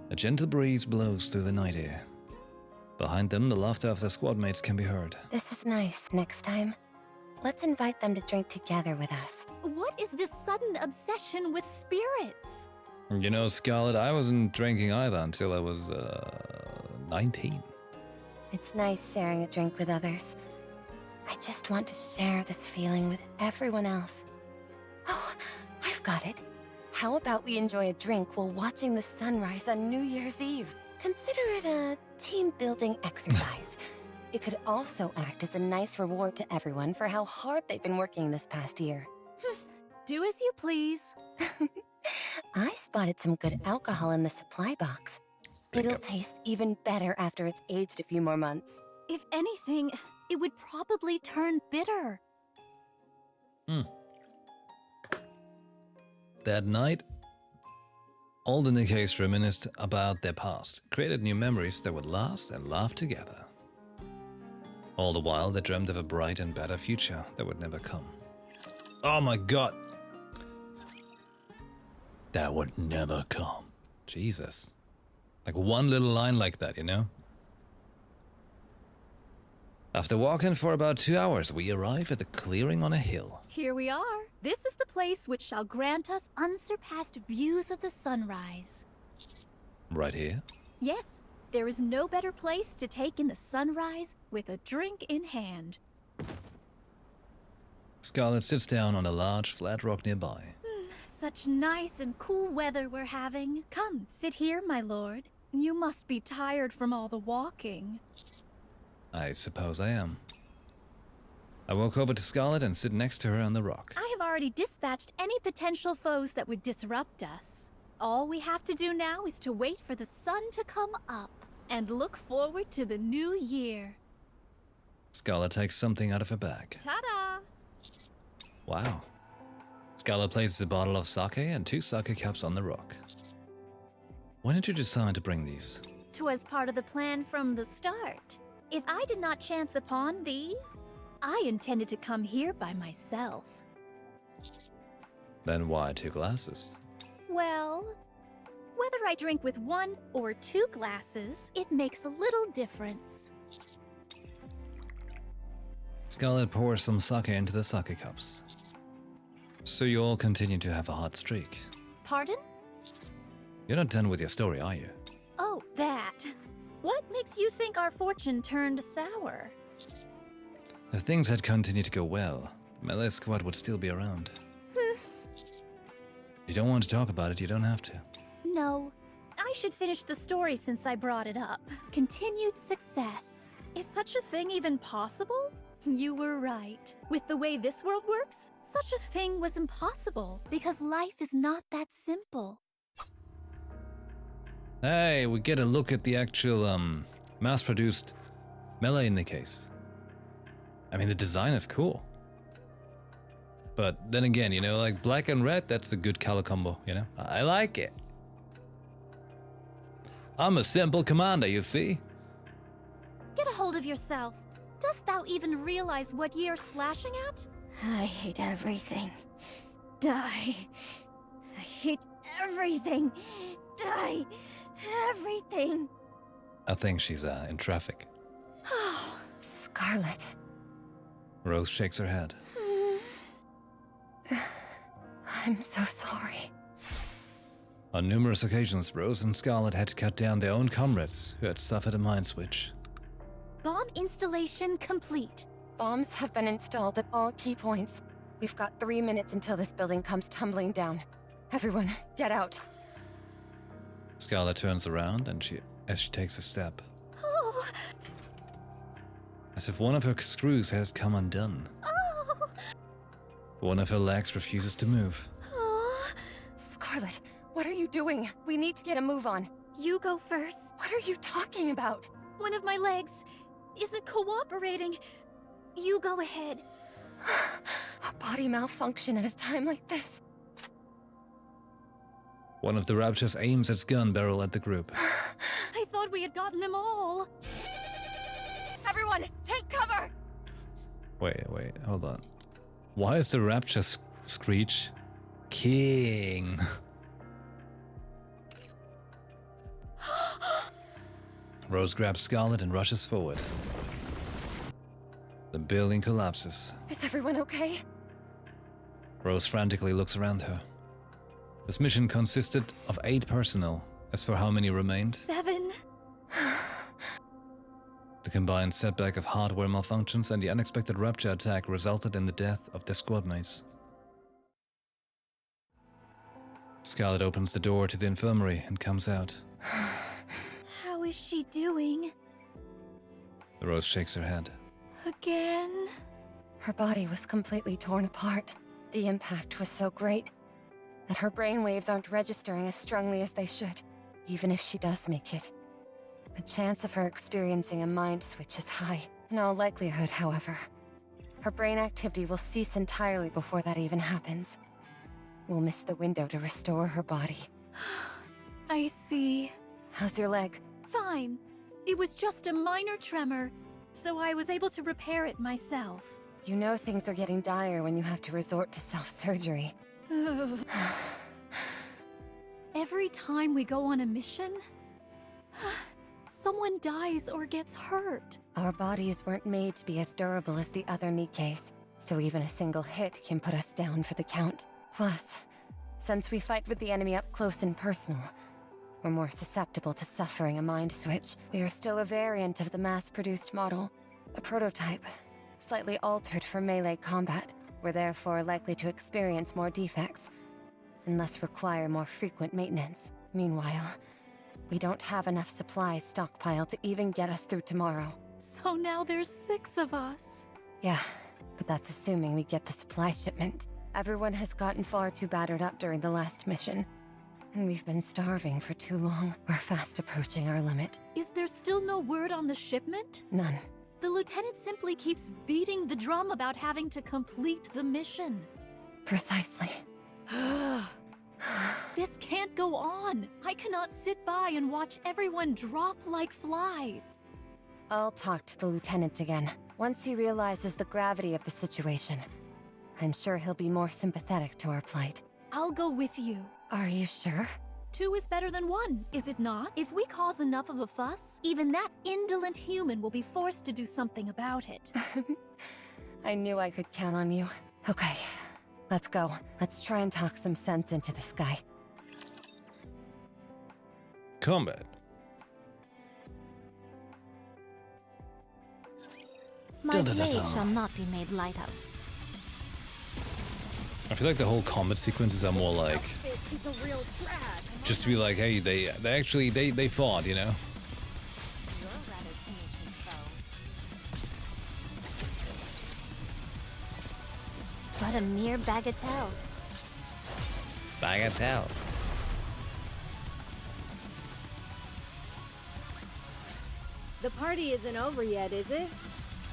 A gentle breeze blows through the night air. Behind them, the laughter of their squad mates can be heard. This is nice. Next time, let's invite them to drink together with us. What is this sudden obsession with spirits? You know, Scarlet, I wasn't drinking either until I was 19. It's nice sharing a drink with others. I just want to share this feeling with everyone else. Oh, I've got it. How about we enjoy a drink while watching the sunrise on New Year's Eve? Consider it a team-building exercise. It could also act as a nice reward to everyone for how hard they've been working this past year. Do as you please. I spotted some good alcohol in the supply box. It'll taste even better after it's aged a few more months. If anything, it would probably turn bitter. That night, all the Nikke's reminisced about their past, created new memories that would last and laugh together. All the while, they dreamed of a bright and better future that would never come. Oh my god! That would never come. Jesus. Like one little line like that, you know? After walking for about 2 hours, we arrive at the clearing on a hill. Here we are. This is the place which shall grant us unsurpassed views of the sunrise. Right here? Yes, there is no better place to take in the sunrise with a drink in hand. Scarlet sits down on a large flat rock nearby. Such nice and cool weather we're having. Come, sit here, my lord. You must be tired from all the walking. I suppose I am. I walk over to Scarlet and sit next to her on the rock. I have already dispatched any potential foes that would disrupt us. All we have to do now is to wait for the sun to come up and look forward to the new year. Scarlet takes something out of her bag. Ta-da! Wow. Scarlet places a bottle of sake and 2 sake cups on the rock. When did you decide to bring these? 'Twas part of the plan from the start. If I did not chance upon thee, I intended to come here by myself. Then why 2 glasses? Well, whether I drink with 1 or 2 glasses, it makes a little difference. Scarlet pours some sake into the sake cups. So you all continue to have a hot streak. Pardon? You're not done with your story, are you? Oh, that. What makes you think our fortune turned sour? If things had continued to go well, the melee squad would still be around. If you don't want to talk about it, you don't have to. No, I I should finish the story since I brought it up. Continued success. Is such a thing even possible? You were right. With the way this world works, such a thing was impossible because life is not that simple. Hey, we get a look at the actual, mass-produced melee in the case. I mean, the design is cool. But then again, you know, like black and red, that's a good color combo, you know? I like it. I'm a simple commander, you see? Get a hold of yourself. Dost thou even realize what ye are slashing at? I hate everything. Die. I hate everything. Die. Everything. I think she's, in traffic. Oh, Scarlet. Rose shakes her head. I'm so sorry. On numerous occasions, Rose and Scarlet had to cut down their own comrades who had suffered a mind switch. Bomb installation complete. Bombs have been installed at all key points. We've got 3 minutes until this building comes tumbling down. Everyone, get out. Scarlet turns around and as she takes a step. Oh. As if one of her screws has come undone. Oh. One of her legs refuses to move. Oh. Scarlet, what are you doing? We need to get a move on. You go first. What are you talking about? One of my legs isn't cooperating. You go ahead. A body malfunction at a time like this. One of the Raptors aims its gun barrel at the group. I thought we had gotten them all. Everyone, take cover! Wait, hold on. Why is the Raptor screech king? Rose grabs Scarlet and rushes forward. The building collapses. Is everyone okay? Rose frantically looks around her. This mission consisted of 8 personnel. As for how many remained, 7. the combined setback of hardware malfunctions and the unexpected Rapture attack resulted in the death of their squad mates. Scarlet opens the door to the infirmary and comes out. How is she doing? Rose shakes her head. Again? Her body was completely torn apart. The impact was so great that her brainwaves aren't registering as strongly as they should, even if she does make it. The chance of her experiencing a mind switch is high. In all likelihood, however, her brain activity will cease entirely before that even happens. We'll miss the window to restore her body. I see. How's your leg? Fine. It was just a minor tremor, so I was able to repair it myself. You know things are getting dire when you have to resort to self-surgery. Every time we go on a mission, someone dies or gets hurt. Our bodies weren't made to be as durable as the other Nikkes, so even a single hit can put us down for the count. Plus, since we fight with the enemy up close and personal, we're more susceptible to suffering a mind switch. We are still a variant of the mass-produced model, a prototype, slightly altered for melee combat. We're therefore likely to experience more defects, and thus require more frequent maintenance. Meanwhile, we don't have enough supplies stockpiled to even get us through tomorrow. So now there's 6 of us. Yeah, but that's assuming we get the supply shipment. Everyone has gotten far too battered up during the last mission, and we've been starving for too long. We're fast approaching our limit. Is there still no word on the shipment? None. The lieutenant simply keeps beating the drum about having to complete the mission. Precisely. This can't go on. I cannot sit by and watch everyone drop like flies. I'll talk to the lieutenant again. Once he realizes the gravity of the situation, I'm sure he'll be more sympathetic to our plight. I'll go with you. Are you sure? 2 is better than 1, is it not? If we cause enough of a fuss, even that indolent human will be forced to do something about it. I knew I could count on you. Okay, let's go. Let's try and talk some sense into this guy. Combat. My blade shall not be made light of. I feel like the whole combat sequences are more like just to be like, hey, they actually they fought, you know. You're a rather tenacious foe. But a mere bagatelle. Bagatelle. The party isn't over yet, is it?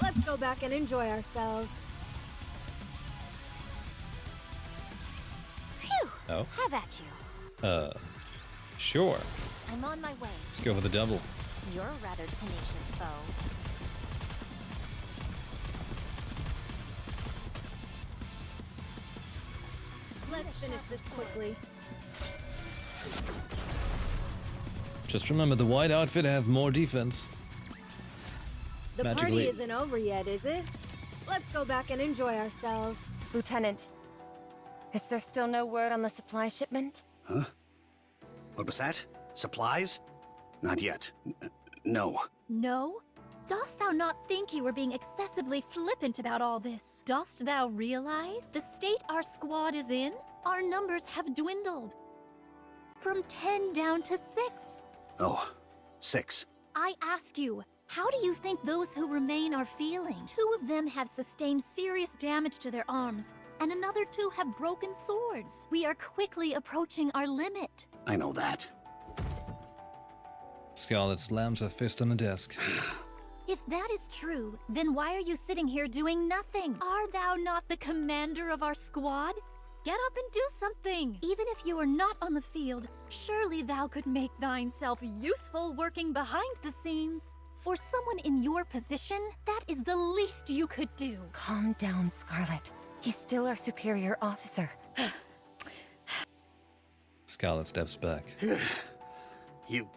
Let's go back and enjoy ourselves. Phew! Oh. Have at you. Sure. I'm on my way. Let's go for the double. You're a rather tenacious foe. Let's finish this quickly. Just remember, the white outfit has more defense. The Magically. party isn't over yet, is it? Let's go back and enjoy ourselves. Lieutenant, is there still no word on the supply shipment? Huh? What was that? Supplies? Not yet. No. No? Dost thou not think you were being excessively flippant about all this? Dost thou realize the state our squad is in? Our numbers have dwindled. From 10 down to 6. Oh, 6. I ask you, how do you think those who remain are feeling? 2 of them have sustained serious damage to their arms, and another 2 have broken swords. We are quickly approaching our limit. I know that. Scarlet slams her fist on the desk. If that is true, then why are you sitting here doing nothing? Are thou not the commander of our squad? Get up and do something! Even if you are not on the field, surely thou could make thine self useful working behind the scenes. For someone in your position, that is the least you could do. Calm down, Scarlet. He's still our superior officer. Scarlet steps back. You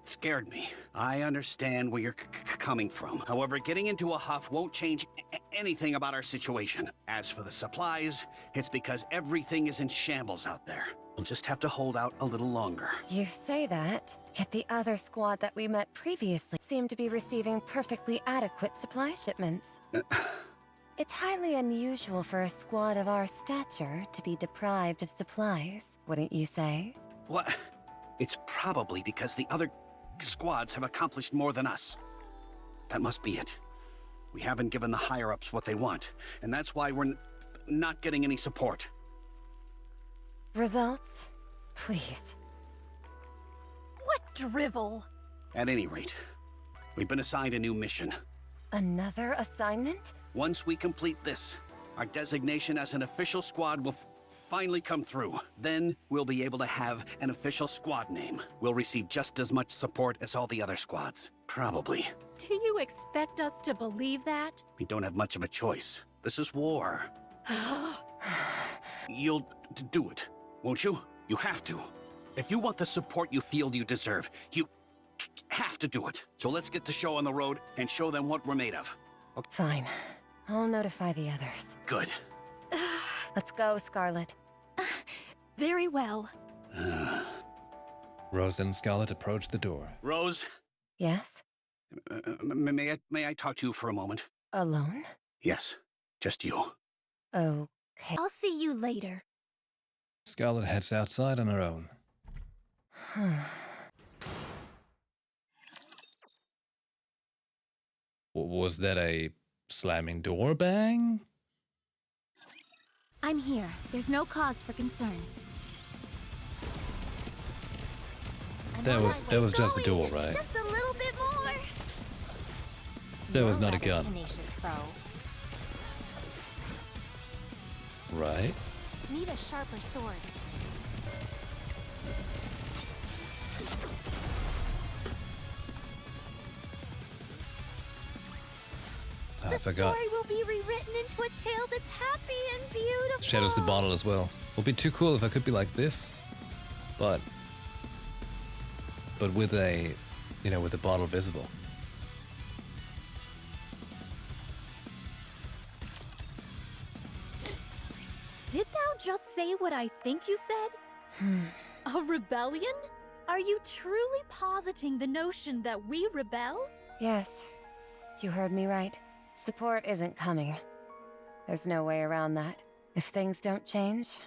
scared me. I understand where you're coming from. However, getting into a huff won't change anything about our situation. As for the supplies, it's because everything is in shambles out there. We'll just have to hold out a little longer. You say that, yet the other squad that we met previously seemed to be receiving perfectly adequate supply shipments. It's highly unusual for a squad of our stature to be deprived of supplies, wouldn't you say? What? It's probably because the other squads have accomplished more than us. That must be it. We haven't given the higher-ups what they want, and that's why we're not getting any support. Results? Please. What drivel! At any rate, we've been assigned a new mission. Another assignment? Once we complete this, our designation as an official squad will finally come through. Then we'll be able to have an official squad name. We'll receive just as much support as all the other squads. Probably. Do you expect us to believe that? We don't have much of a choice. This is war. You'll do it, won't you? You have to. If you want the support you feel you deserve, you have to do it. So let's get the show on the road and show them what we're made of. Okay. Fine. I'll notify the others. Good. Let's go, Scarlet. Very well. Rose and Scarlet approach the door. Rose, Yes? may I talk to you for a moment? Alone? Yes, just you. Okay. I'll see you later. Scarlet heads outside on her own. Was that a slamming door bang? I'm here. There's no cause for concern. That was just a door, right? Just a little bit more. That was You're not a rather gun. Tenacious foe. Right? Need a sharper sword. I forgot. Story will be rewritten into a tale that's happy and beautiful. Shadows the bottle as well. Would be too cool if I could be like this. But with a, with the bottle visible. Did thou just say what I think you said? A rebellion? Are you truly positing the notion that we rebel? Yes. You heard me right. Support isn't coming. There's no way around that. If things don't change,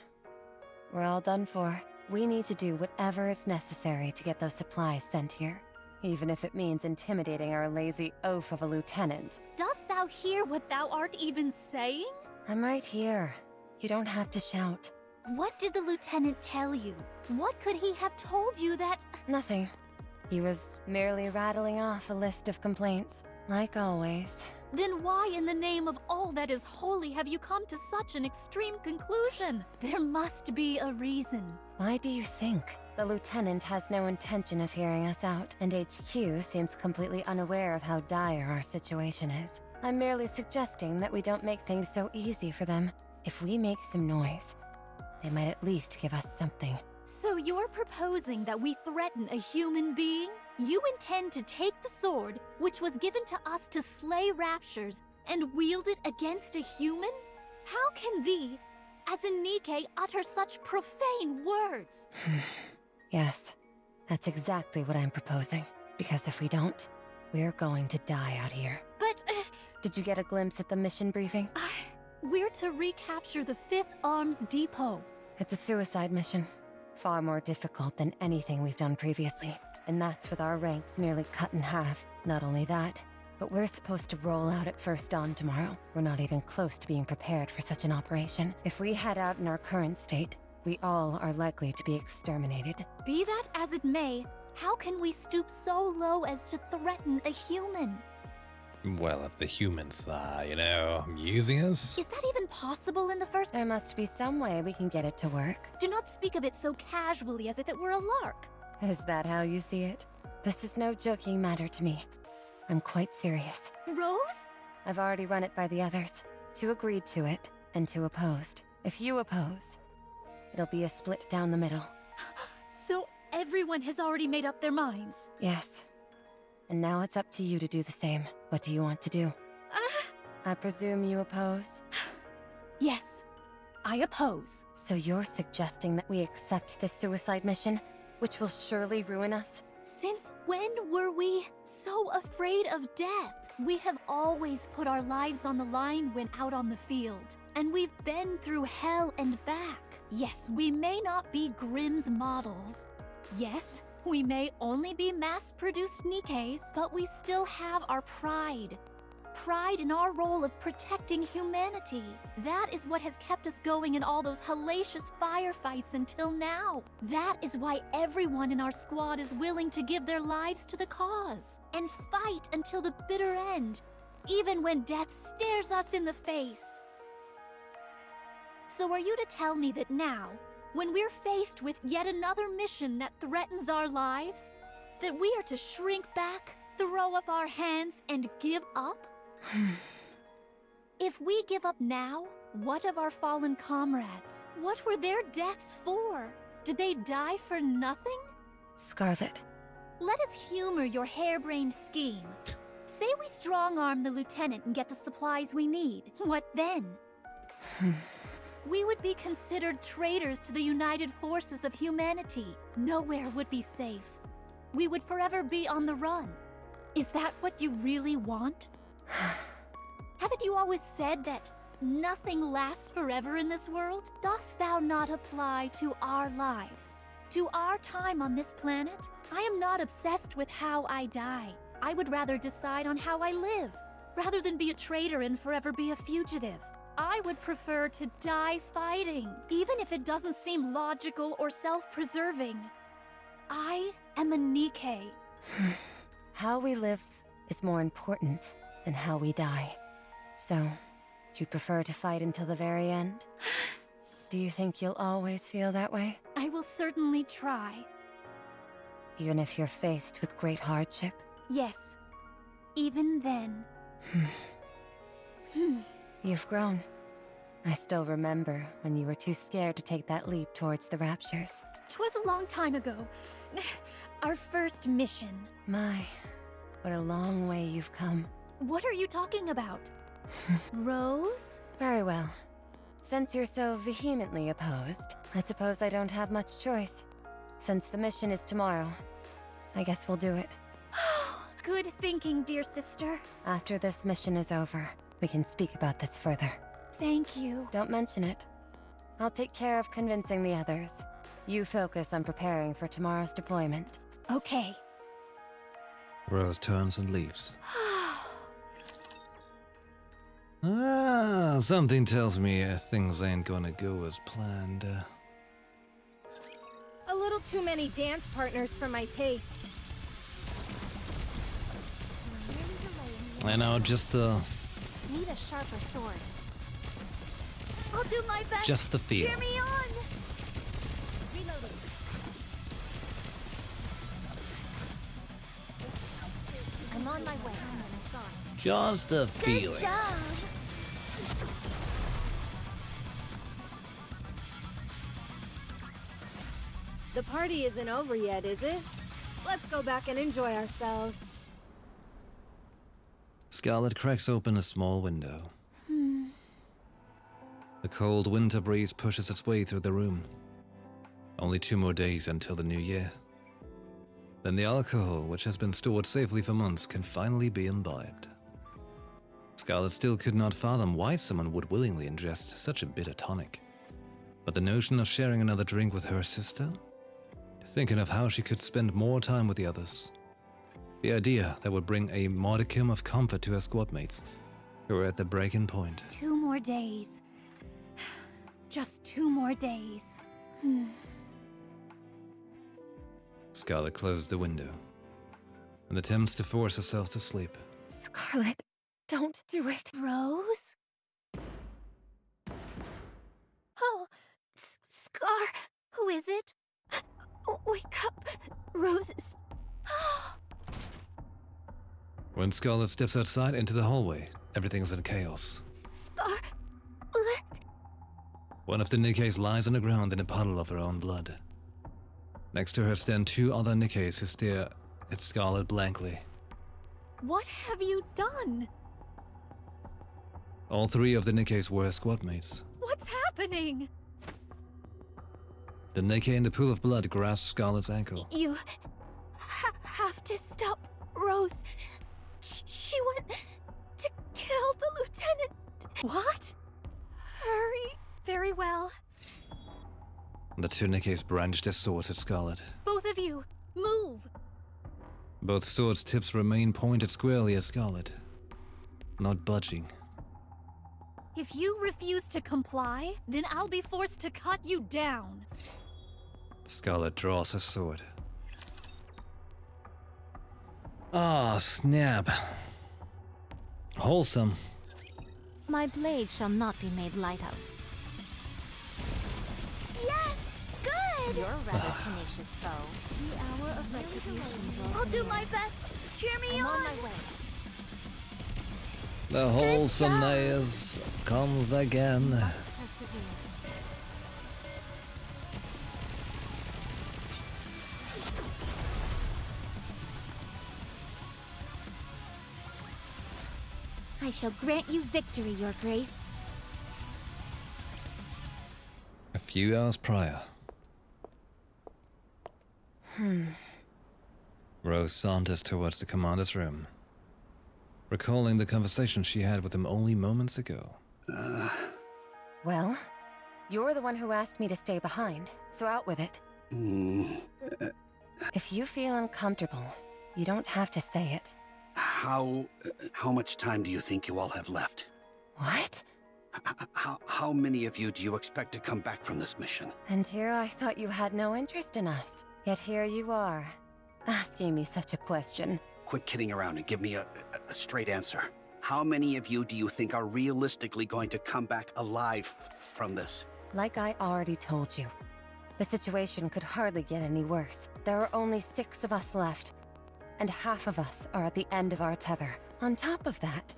we're all done for. We need to do whatever is necessary to get those supplies sent here, even if it means intimidating our lazy oaf of a lieutenant. Dost thou hear what thou art even saying? I'm right here. You don't have to shout. What did the lieutenant tell you? What could he have told you that... Nothing. He was merely rattling off a list of complaints, like always. Then why in the name of all that is holy have you come to such an extreme conclusion? There must be a reason. Why do you think? The lieutenant has no intention of hearing us out, and HQ seems completely unaware of how dire our situation is. I'm merely suggesting that we don't make things so easy for them. If we make some noise, they might at least give us something. So you're proposing that we threaten a human being? You intend to take the sword, which was given to us to slay raptures, and wield it against a human? How can thee, as a Nikke, utter such profane words? Yes, that's exactly what I'm proposing. Because if we don't, we're going to die out here. But... Did you get a glimpse at the mission briefing? We're to recapture the 5th Arms Depot. It's a suicide mission. Far more difficult than anything we've done previously. And that's with our ranks nearly cut in half. Not only that, but we're supposed to roll out at first dawn tomorrow. We're not even close to being prepared for such an operation. If we head out in our current state, we all are likely to be exterminated. Be that as it may, how can we stoop so low as to threaten a human? Well, if the humans are, using us? Is that even possible in the first... There must be some way we can get it to work. Do not speak of it so casually as if it were a lark. Is that how you see it? This is no joking matter to me. I'm quite serious. Rose? I've already run it by the others. 2 agreed to it, and 2 opposed. If you oppose, it'll be a split down the middle. So everyone has already made up their minds? Yes. And now it's up to you to do the same. What do you want to do? I presume you oppose? Yes, I oppose. So you're suggesting that we accept this suicide mission, which will surely ruin us? Since when were we so afraid of death? We have always put our lives on the line when out on the field. And we've been through hell and back. Yes, we may not be Grimm's models. Yes, we may only be mass-produced Nikkes, but we still have our pride. Pride in our role of protecting humanity. That is what has kept us going in all those hellacious firefights until now. That is why everyone in our squad is willing to give their lives to the cause and fight until the bitter end, even when death stares us in the face. So are you to tell me that now, when we're faced with yet another mission that threatens our lives, that we are to shrink back, throw up our hands, and give up? If we give up now, what of our fallen comrades? What were their deaths for? Did they die for nothing? Scarlet. Let us humor your harebrained scheme. Say we strong-arm the lieutenant and get the supplies we need. What then? We would be considered traitors to the united forces of humanity. Nowhere would be safe. We would forever be on the run. Is that what you really want? Haven't you always said that nothing lasts forever in this world? Dost thou not apply to our lives, to our time on this planet? I am not obsessed with how I die. I would rather decide on how I live, rather than be a traitor and forever be a fugitive. I would prefer to die fighting, even if it doesn't seem logical or self-preserving. I am a Nikke. How we live is more important than how we die. So, you'd prefer to fight until the very end? Do you think you'll always feel that way? I will certainly try. Even if you're faced with great hardship? Yes. Even then. You've grown. I still remember when you were too scared to take that leap towards the raptures. 'Twas a long time ago. Our first mission. My, what a long way you've come. What are you talking about? Rose? Very well. Since you're so vehemently opposed, I suppose I don't have much choice. Since the mission is tomorrow, I guess we'll do it. Good thinking, dear sister. After this mission is over, we can speak about this further. Thank you. Don't mention it. I'll take care of convincing the others. You focus on preparing for tomorrow's deployment. Okay. Rose turns and leaves. Something tells me things ain't gonna go as planned. A little too many dance partners for my taste. I know, just Need a sharper sword. I'll do my best. just the feel. Cheer me on. Reloading. I'm on my way. Just a Good feeling. job. The party isn't over yet, is it? Let's go back and enjoy ourselves. Scarlet cracks open a small window. The cold winter breeze pushes its way through the room. Only 2 more days until the new year. Then the alcohol, which has been stored safely for months, can finally be imbibed. Scarlet still could not fathom why someone would willingly ingest such a bitter tonic. But the notion of sharing another drink with her sister? Thinking of how she could spend more time with the others. The idea that would bring a modicum of comfort to her squad mates, who were at the breaking point. 2 more days. Just 2 more days. Scarlet closed the window and attempts to force herself to sleep. Scarlet, don't do it. Rose? Oh, Scar, who is it? Wake up, Roses. When Scarlet steps outside into the hallway, everything's in chaos. Scarlet. One of the Nikkes lies on the ground in a puddle of her own blood. Next to her stand 2 other Nikkes who stare at Scarlet blankly. What have you done? All 3 of the Nikkes were her squad mates. What's happening? The Nikke in the pool of blood grasps Scarlet's ankle. You have to stop Rose. She went to kill the lieutenant. What? Hurry. Very well. The 2 Nikkes brandish their swords at Scarlet. Both of you, move. Both swords' tips remain pointed squarely at Scarlet, not budging. If you refuse to comply, then I'll be forced to cut you down. Scarlet draws her sword. Ah, snap. Wholesome. My blade shall not be made light of. Yes! Good! You're a rather tenacious foe. The hour of retribution draws I'll do near. my best. Cheer me I'm on. on my way. The wholesomeness comes again. Persevere. I shall grant you victory, Your Grace. A few hours prior. Rose saunters towards the commander's room, recalling the conversation she had with him only moments ago. Well, you're the one who asked me to stay behind, so out with it. If you feel uncomfortable, you don't have to say it. How much time do you think you all have left? What? How many of you do you expect to come back from this mission? And here I thought you had no interest in us. Yet here you are, asking me such a question. Quit kidding around and give me a straight answer. How many of you do you think are realistically going to come back alive from this? Like I already told you, the situation could hardly get any worse. There are only 6 of us left, and half of us are at the end of our tether. On top of that,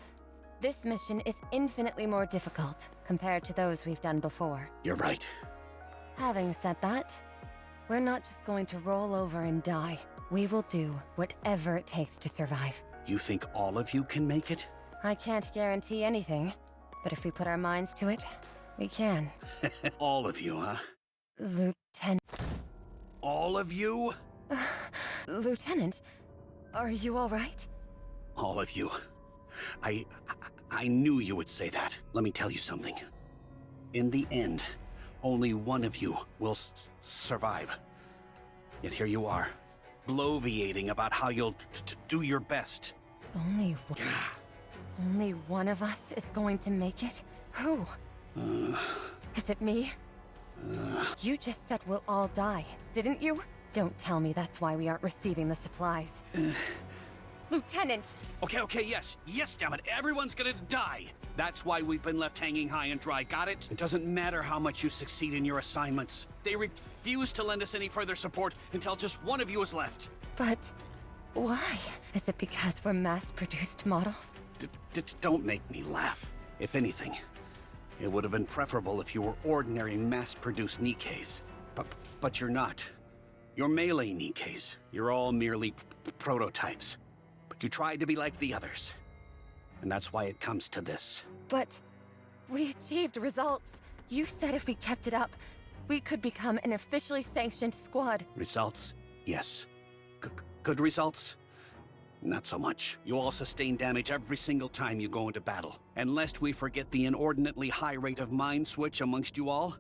this mission is infinitely more difficult compared to those we've done before. You're right. Having said that, we're not just going to roll over and die. We will do whatever it takes to survive. You think all of you can make it? I can't guarantee anything, but if we put our minds to it, we can. All of you, huh? Lieutenant... All of you? Lieutenant, are you all right? All of you. I knew you would say that. Let me tell you something. In the end, only one of you will survive. Yet here you are, bloviating about how you'll do your best. Only one of us is going to make it? Who? Is it me? You just said we'll all die, didn't you? Don't tell me that's why we aren't receiving the supplies. Lieutenant! Okay, yes, damn it, everyone's gonna die! That's why we've been left hanging high and dry, got it? It doesn't matter how much you succeed in your assignments. They refuse to lend us any further support until just one of you is left. But why? Is it because we're mass-produced models? Don't make me laugh. If anything, it would have been preferable if you were ordinary mass-produced Nikkes. But you're not. You're melee Nikkes. You're all merely prototypes. But you tried to be like the others. And that's why it comes to this. But we achieved results. You said if we kept it up, we could become an officially sanctioned squad. Results? Yes. Good results? Not so much. You all sustain damage every single time you go into battle. And lest we forget the inordinately high rate of mind switch amongst you all,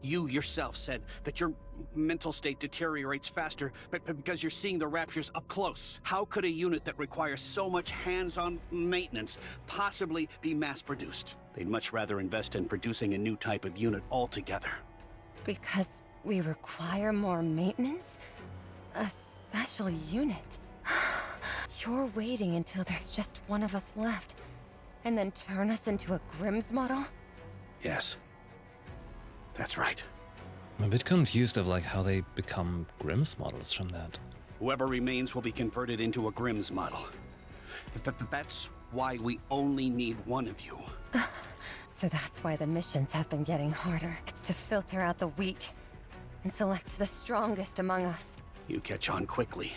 you yourself said that your mental state deteriorates faster because you're seeing the raptures up close. How could a unit that requires so much hands-on maintenance possibly be mass-produced? They'd much rather invest in producing a new type of unit altogether. Because we require more maintenance? A special unit? You're waiting until there's just one of us left, and then turn us into a Grimm's model? Yes. That's right. I'm a bit confused of like how they become Grimm's models from that. Whoever remains will be converted into a Grimm's model. That's why we only need one of you. So that's why the missions have been getting harder. It's to filter out the weak and select the strongest among us. You catch on quickly.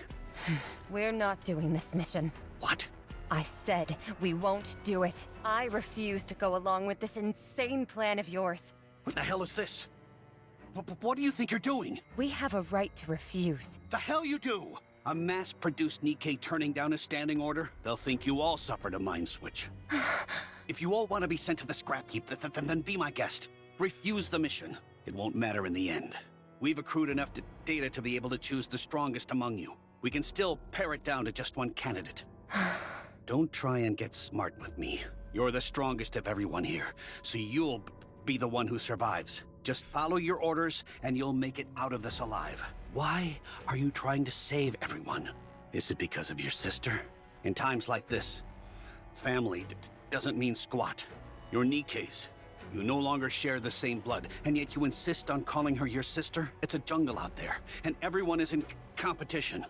We're not doing this mission. What? I said we won't do it. I refuse to go along with this insane plan of yours. What the hell is this? What do you think you're doing? We have a right to refuse. The hell you do! A mass-produced Nikke turning down a standing order? They'll think you all suffered a mind switch. If you all want to be sent to the scrap heap, then be my guest. Refuse the mission. It won't matter in the end. We've accrued enough data to be able to choose the strongest among you. We can still pare it down to just one candidate. Don't try and get smart with me. You're the strongest of everyone here, so you'll be the one who survives. Just follow your orders, and you'll make it out of this alive. Why are you trying to save everyone? Is it because of your sister? In times like this, family doesn't mean squat. You're Nikkes. You no longer share the same blood, and yet you insist on calling her your sister? It's a jungle out there, and everyone is in competition.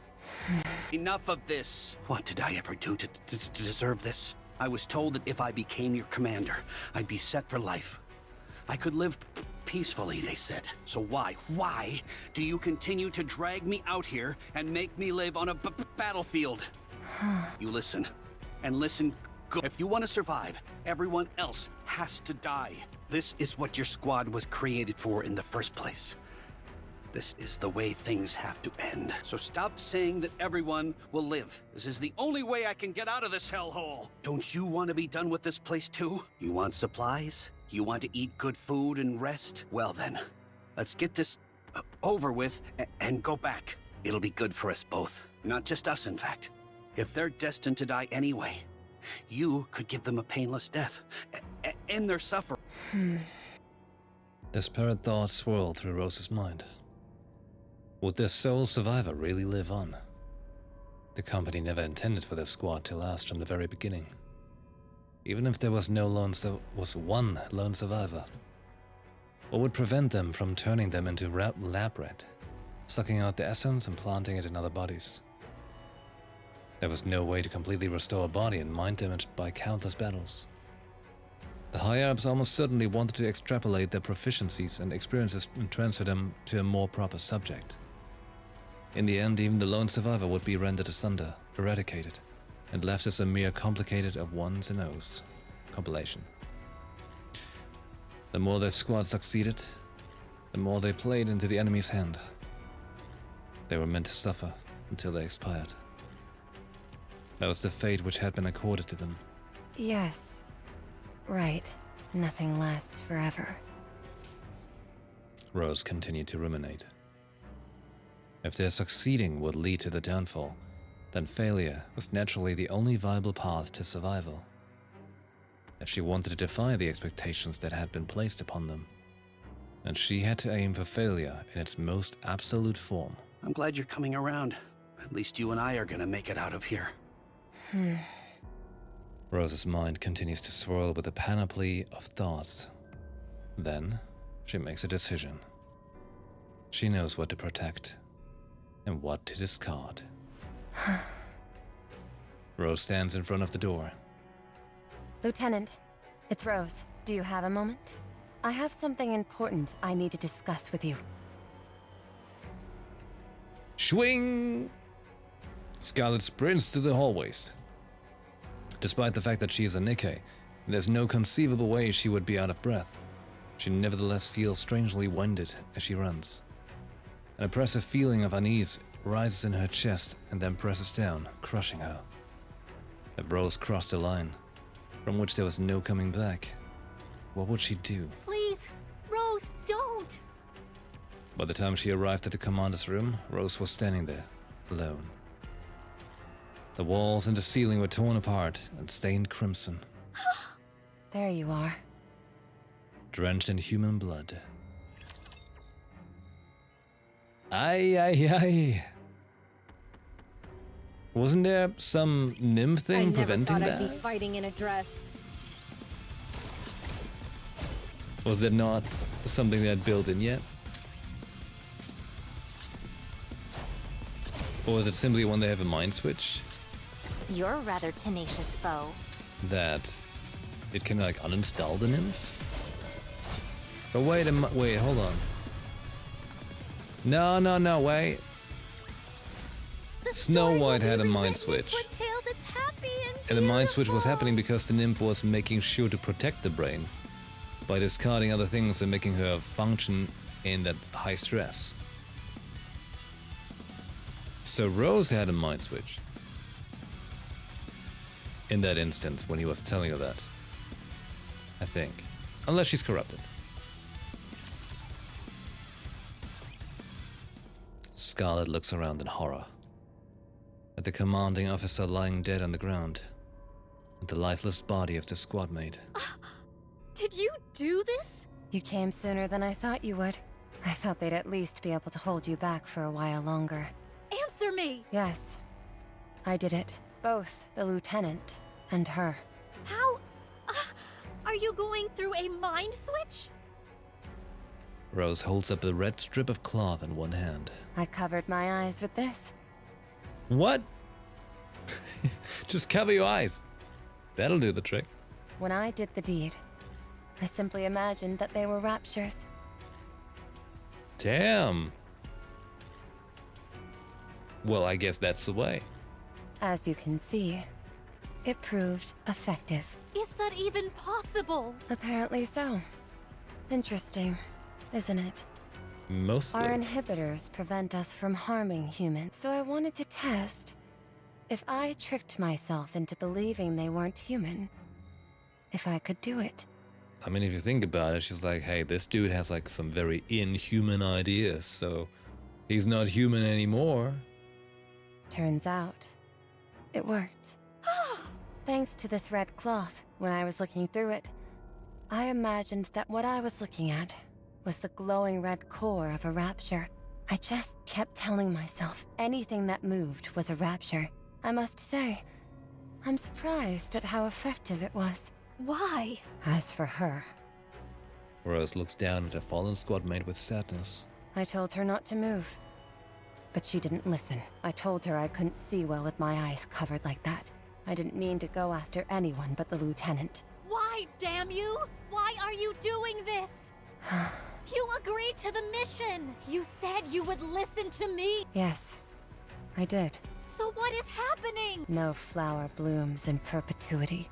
Enough of this. What did I ever do to deserve this? I was told that if I became your commander, I'd be set for life. I could live peacefully, they said. So why do you continue to drag me out here and make me live on a battlefield? You listen, and listen good. If you want to survive, everyone else has to die. This is what your squad was created for in the first place. This is the way things have to end. So stop saying that everyone will live. This is the only way I can get out of this hellhole. Don't you want to be done with this place too? You want supplies? You want to eat good food and rest? Well then, let's get this over with and go back. It'll be good for us both. Not just us, in fact. If they're destined to die anyway, you could give them a painless death. End their suffering. Desperate thoughts swirled through Rose's mind. Would their sole survivor really live on? The company never intended for their squad to last from the very beginning. Even if there was one lone survivor, what would prevent them from turning them into lab rat, sucking out the essence and planting it in other bodies? There was no way to completely restore a body and mind damaged by countless battles. The higher-ups almost certainly wanted to extrapolate their proficiencies and experiences and transfer them to a more proper subject. In the end, even the lone survivor would be rendered asunder, eradicated, and left as a mere complicated of ones and O's compilation. The more their squad succeeded, the more they played into the enemy's hand. They were meant to suffer until they expired. That was the fate which had been accorded to them. Yes. Right. Nothing lasts forever. Rose continued to ruminate. If their succeeding would lead to the downfall, then failure was naturally the only viable path to survival. If she wanted to defy the expectations that had been placed upon them, then she had to aim for failure in its most absolute form. I'm glad you're coming around. At least you and I are gonna make it out of here. Rose's mind continues to swirl with a panoply of thoughts. Then, she makes a decision. She knows what to protect and what to discard. Rose stands in front of the door. Lieutenant, it's Rose. Do you have a moment? I have something important I need to discuss with you. Swing! Scarlet sprints through the hallways. Despite the fact that she is a Nikke, there's no conceivable way she would be out of breath. She nevertheless feels strangely winded as she runs. An oppressive feeling of unease rises in her chest and then presses down, crushing her. If Rose crossed a line, from which there was no coming back, what would she do? Please, Rose, don't! By the time she arrived at the commander's room, Rose was standing there, alone. The walls and the ceiling were torn apart and stained crimson. There you are. Drenched in human blood. Aye, aye, aye. Wasn't there some nymph thing preventing I never that? thought I'd be fighting in a dress. Was there not something that built in yet? Or is it simply when they have a mind switch? You're a rather tenacious foe. That it can like uninstall the nymph? But wait, hold on. No, wait. Snow White had a mind switch. And the mind switch was happening because the nymph was making sure to protect the brain by discarding other things and making her function in that high stress. So Rose had a mind switch in that instance when he was telling her that. I think. Unless she's corrupted. Scarlet looks around in horror at the commanding officer lying dead on the ground and the lifeless body of the squad mate. Did you do this? You came sooner than I thought you would. I thought they'd at least be able to hold you back for a while longer. Answer me! Yes, I did it. Both the lieutenant and her. How? Are you going through a mind switch? Rose holds up a red strip of cloth in one hand. I covered my eyes with this. What? Just cover your eyes. That'll do the trick. When I did the deed, I simply imagined that they were raptures. Damn. Well, I guess that's the way. As you can see, it proved effective. Is that even possible? Apparently so. Interesting, isn't it? Mostly. Our inhibitors prevent us from harming humans, so I wanted to test if I tricked myself into believing they weren't human, if I could do it. I mean, if you think about it, she's like, hey, this dude has like some very inhuman ideas, so he's not human anymore. Turns out, it worked. Thanks to this red cloth, when I was looking through it, I imagined that what I was looking at was the glowing red core of a rapture. I just kept telling myself anything that moved was a rapture. I must say, I'm surprised at how effective it was. Why? As for her, Rose looks down at her fallen squad mate with sadness. I told her not to move, but she didn't listen. I told her I couldn't see well with my eyes covered like that. I didn't mean to go after anyone but the lieutenant. Why, damn you? Why are you doing this? You agreed to the mission! You said you would listen to me! Yes, I did. So what is happening? No flower blooms in perpetuity.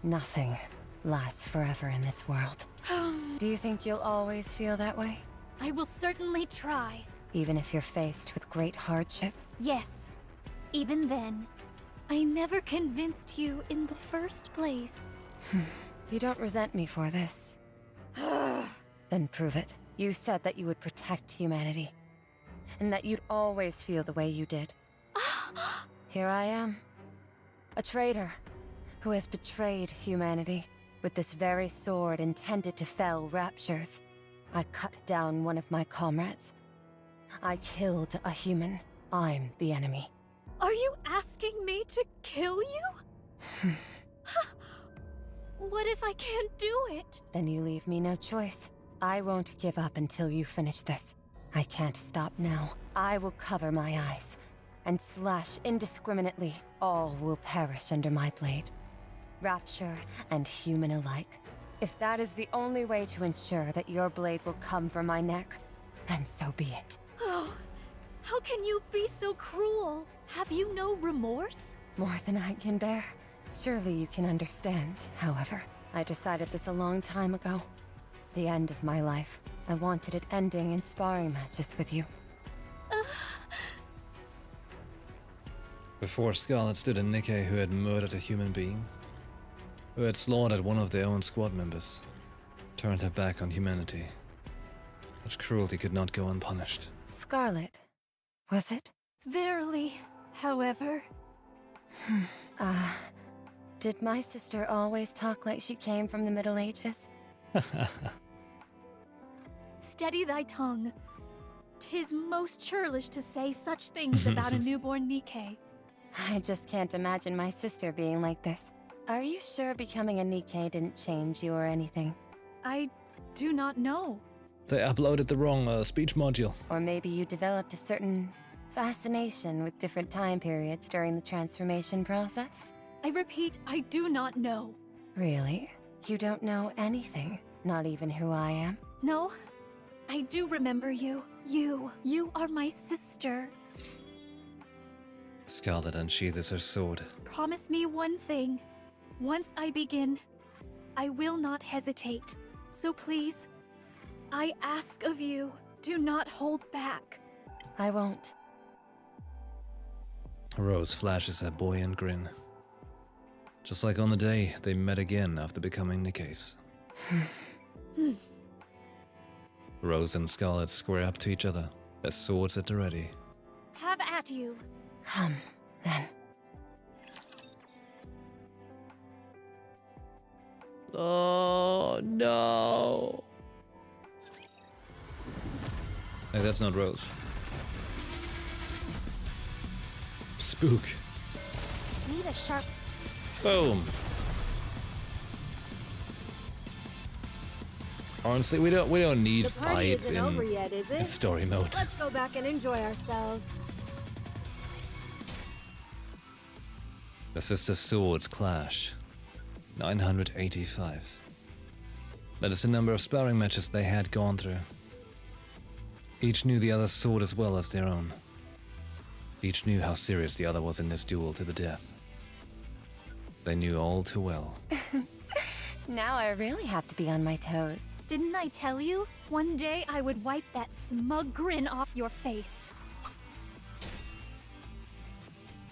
Nothing lasts forever in this world. Do you think you'll always feel that way? I will certainly try. Even if you're faced with great hardship? Yes. Even then, I never convinced you in the first place. You don't resent me for this. Then prove it. You said that you would protect humanity, and that you'd always feel the way you did. Here I am, a traitor who has betrayed humanity with this very sword intended to fell raptures. I cut down one of my comrades. I killed a human. I'm the enemy. Are you asking me to kill you? What if I can't do it? Then you leave me no choice. I won't give up until you finish this. I can't stop now. I will cover my eyes and slash indiscriminately. All will perish under my blade. Rapture and human alike. If that is the only way to ensure that your blade will come from my neck, then so be it. Oh, how can you be so cruel? Have you no remorse? More than I can bear. Surely you can understand, however. I decided this a long time ago. The end of my life. I wanted it ending in sparring matches with you. Before Scarlet stood a Nikke who had murdered a human being, who had slaughtered one of their own squad members, turned her back on humanity. Such cruelty could not go unpunished. Scarlet, was it? Verily, however. Did my sister always talk like she came from the Middle Ages? Steady thy tongue. 'Tis most churlish to say such things about a newborn Nikke. I just can't imagine my sister being like this. Are you sure becoming a Nikke didn't change you or anything? I do not know. They uploaded the wrong speech module. Or maybe you developed a certain fascination with different time periods during the transformation process? I repeat, I do not know. Really? You don't know anything? Not even who I am? No, I do remember you. You are my sister. Scarlet unsheathes her sword. Promise me one thing. Once I begin, I will not hesitate. So please, I ask of you, do not hold back. I won't. Rose flashes a buoyant grin. Just like on the day they met again after becoming Nikkes. Rose and Scarlet square up to each other, their swords at the ready. Have at you. Come, then. Oh, no. Hey, that's not Rose. Spook. Need a sharp. Boom. Honestly, we don't need The party fights isn't over yet, is in it? story mode. Let's go back and enjoy ourselves. The sister swords clash. 985. That is the number of sparring matches they had gone through. Each knew the other's sword as well as their own. Each knew how serious the other was in this duel to the death. They knew all too well. Now I really have to be on my toes. Didn't I tell you? One day I would wipe that smug grin off your face.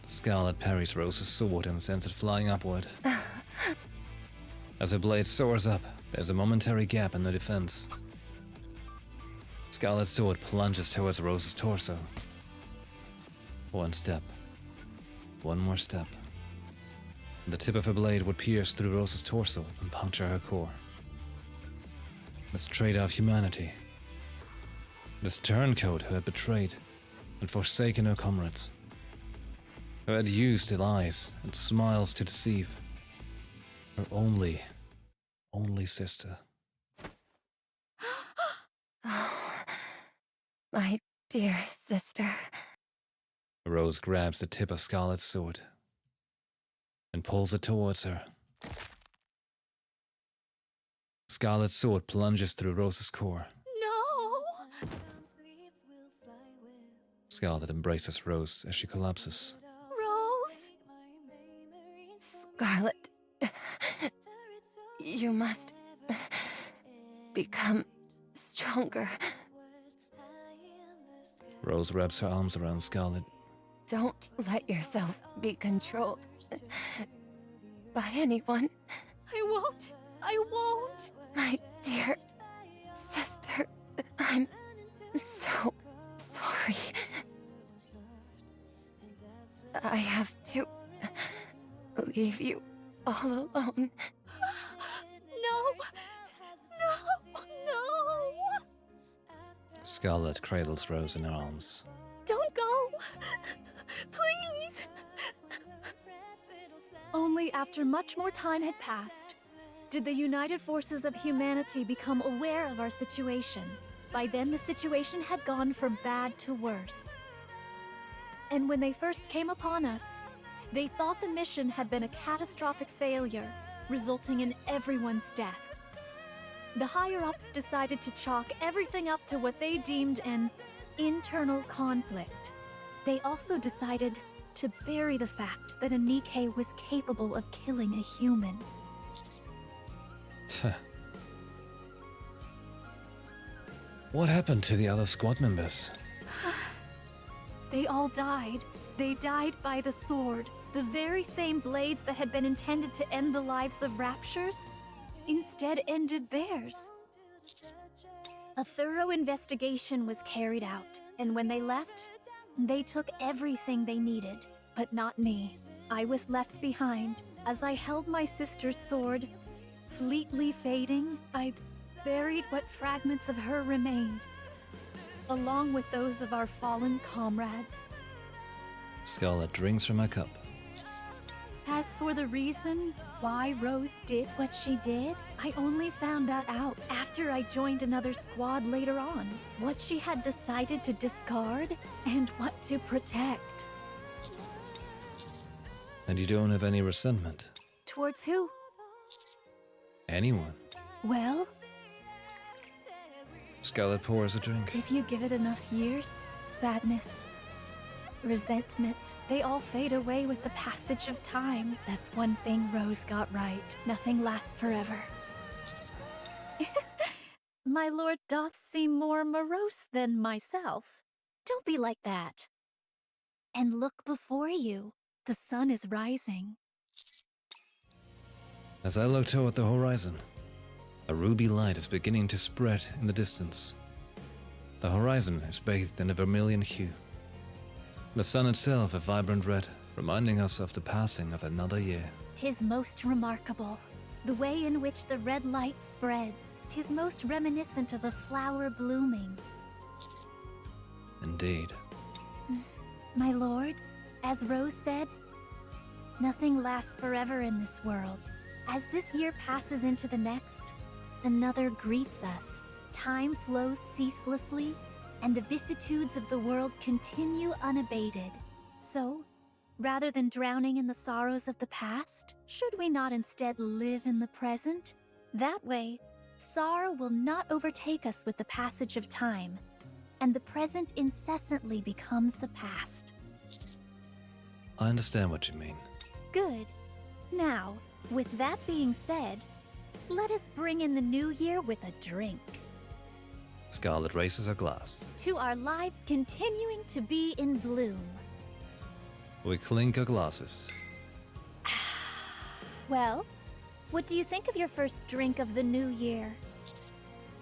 Scarlet parries Rose's sword and sends it flying upward. As her blade soars up, there's a momentary gap in the defense. Scarlet's sword plunges towards Rose's torso. One step. One more step. The tip of her blade would pierce through Rose's torso and puncture her core. This traitor of humanity. This turncoat who had betrayed and forsaken her comrades. Who had used lies and smiles to deceive. Her only sister. Oh, my dear sister. Rose grabs the tip of Scarlet's sword and pulls it towards her. Scarlet's sword plunges through Rose's core. No! Scarlet embraces Rose as she collapses. Rose? Scarlet, you must become stronger. Rose wraps her arms around Scarlet. Don't let yourself be controlled by anyone. I won't. I won't. My dear sister. leave you all alone. No! No! No! Scarlet cradles Rose in her arms. Don't go! Please! Only after much more time had passed did the united forces of humanity become aware of our situation. By then, the situation had gone from bad to worse. And when they first came upon us, they thought the mission had been a catastrophic failure, resulting in everyone's death. The higher-ups decided to chalk everything up to what they deemed an internal conflict. They also decided to bury the fact that a Nikke was capable of killing a human. What happened to the other squad members? They all died. They died by the sword. The very same blades that had been intended to end the lives of Raptures instead ended theirs. A thorough investigation was carried out, and when they left, they took everything they needed, but not me. I was left behind. As I held my sister's sword, fleetly fading, I buried what fragments of her remained, along with those of our fallen comrades. Scarlet drinks from her cup. As for the reason why Rose did what she did, I only found that out after I joined another squad later on. What she had decided to discard and what to protect. And you don't have any resentment? Towards who? Anyone? Well, Scarlet pours a drink. if you give it enough years, sadness, resentment, they all fade away with the passage of time. That's one thing Rose got right. Nothing lasts forever. My lord doth seem more morose than myself. Don't be like that. And look before you. The sun is rising. As I look toward the horizon, a ruby light is beginning to spread in the distance. The horizon is bathed in a vermilion hue. The sun itself a vibrant red, reminding us of the passing of another year. 'Tis most remarkable. The way in which the red light spreads. 'Tis most reminiscent of a flower blooming. Indeed. My lord, as Rose said, nothing lasts forever in this world. As this year passes into the next, another greets us. Time flows ceaselessly, and the vicissitudes of the world continue unabated. So, rather than drowning in the sorrows of the past, should we not instead live in the present? That way, sorrow will not overtake us with the passage of time, and the present incessantly becomes the past. I understand what you mean. Good. Now, with that being said, let us bring in the new year with a drink. Scarlet raises her glass. To our lives continuing to be in bloom. We clink our glasses. Well, what do you think of your first drink of the new year?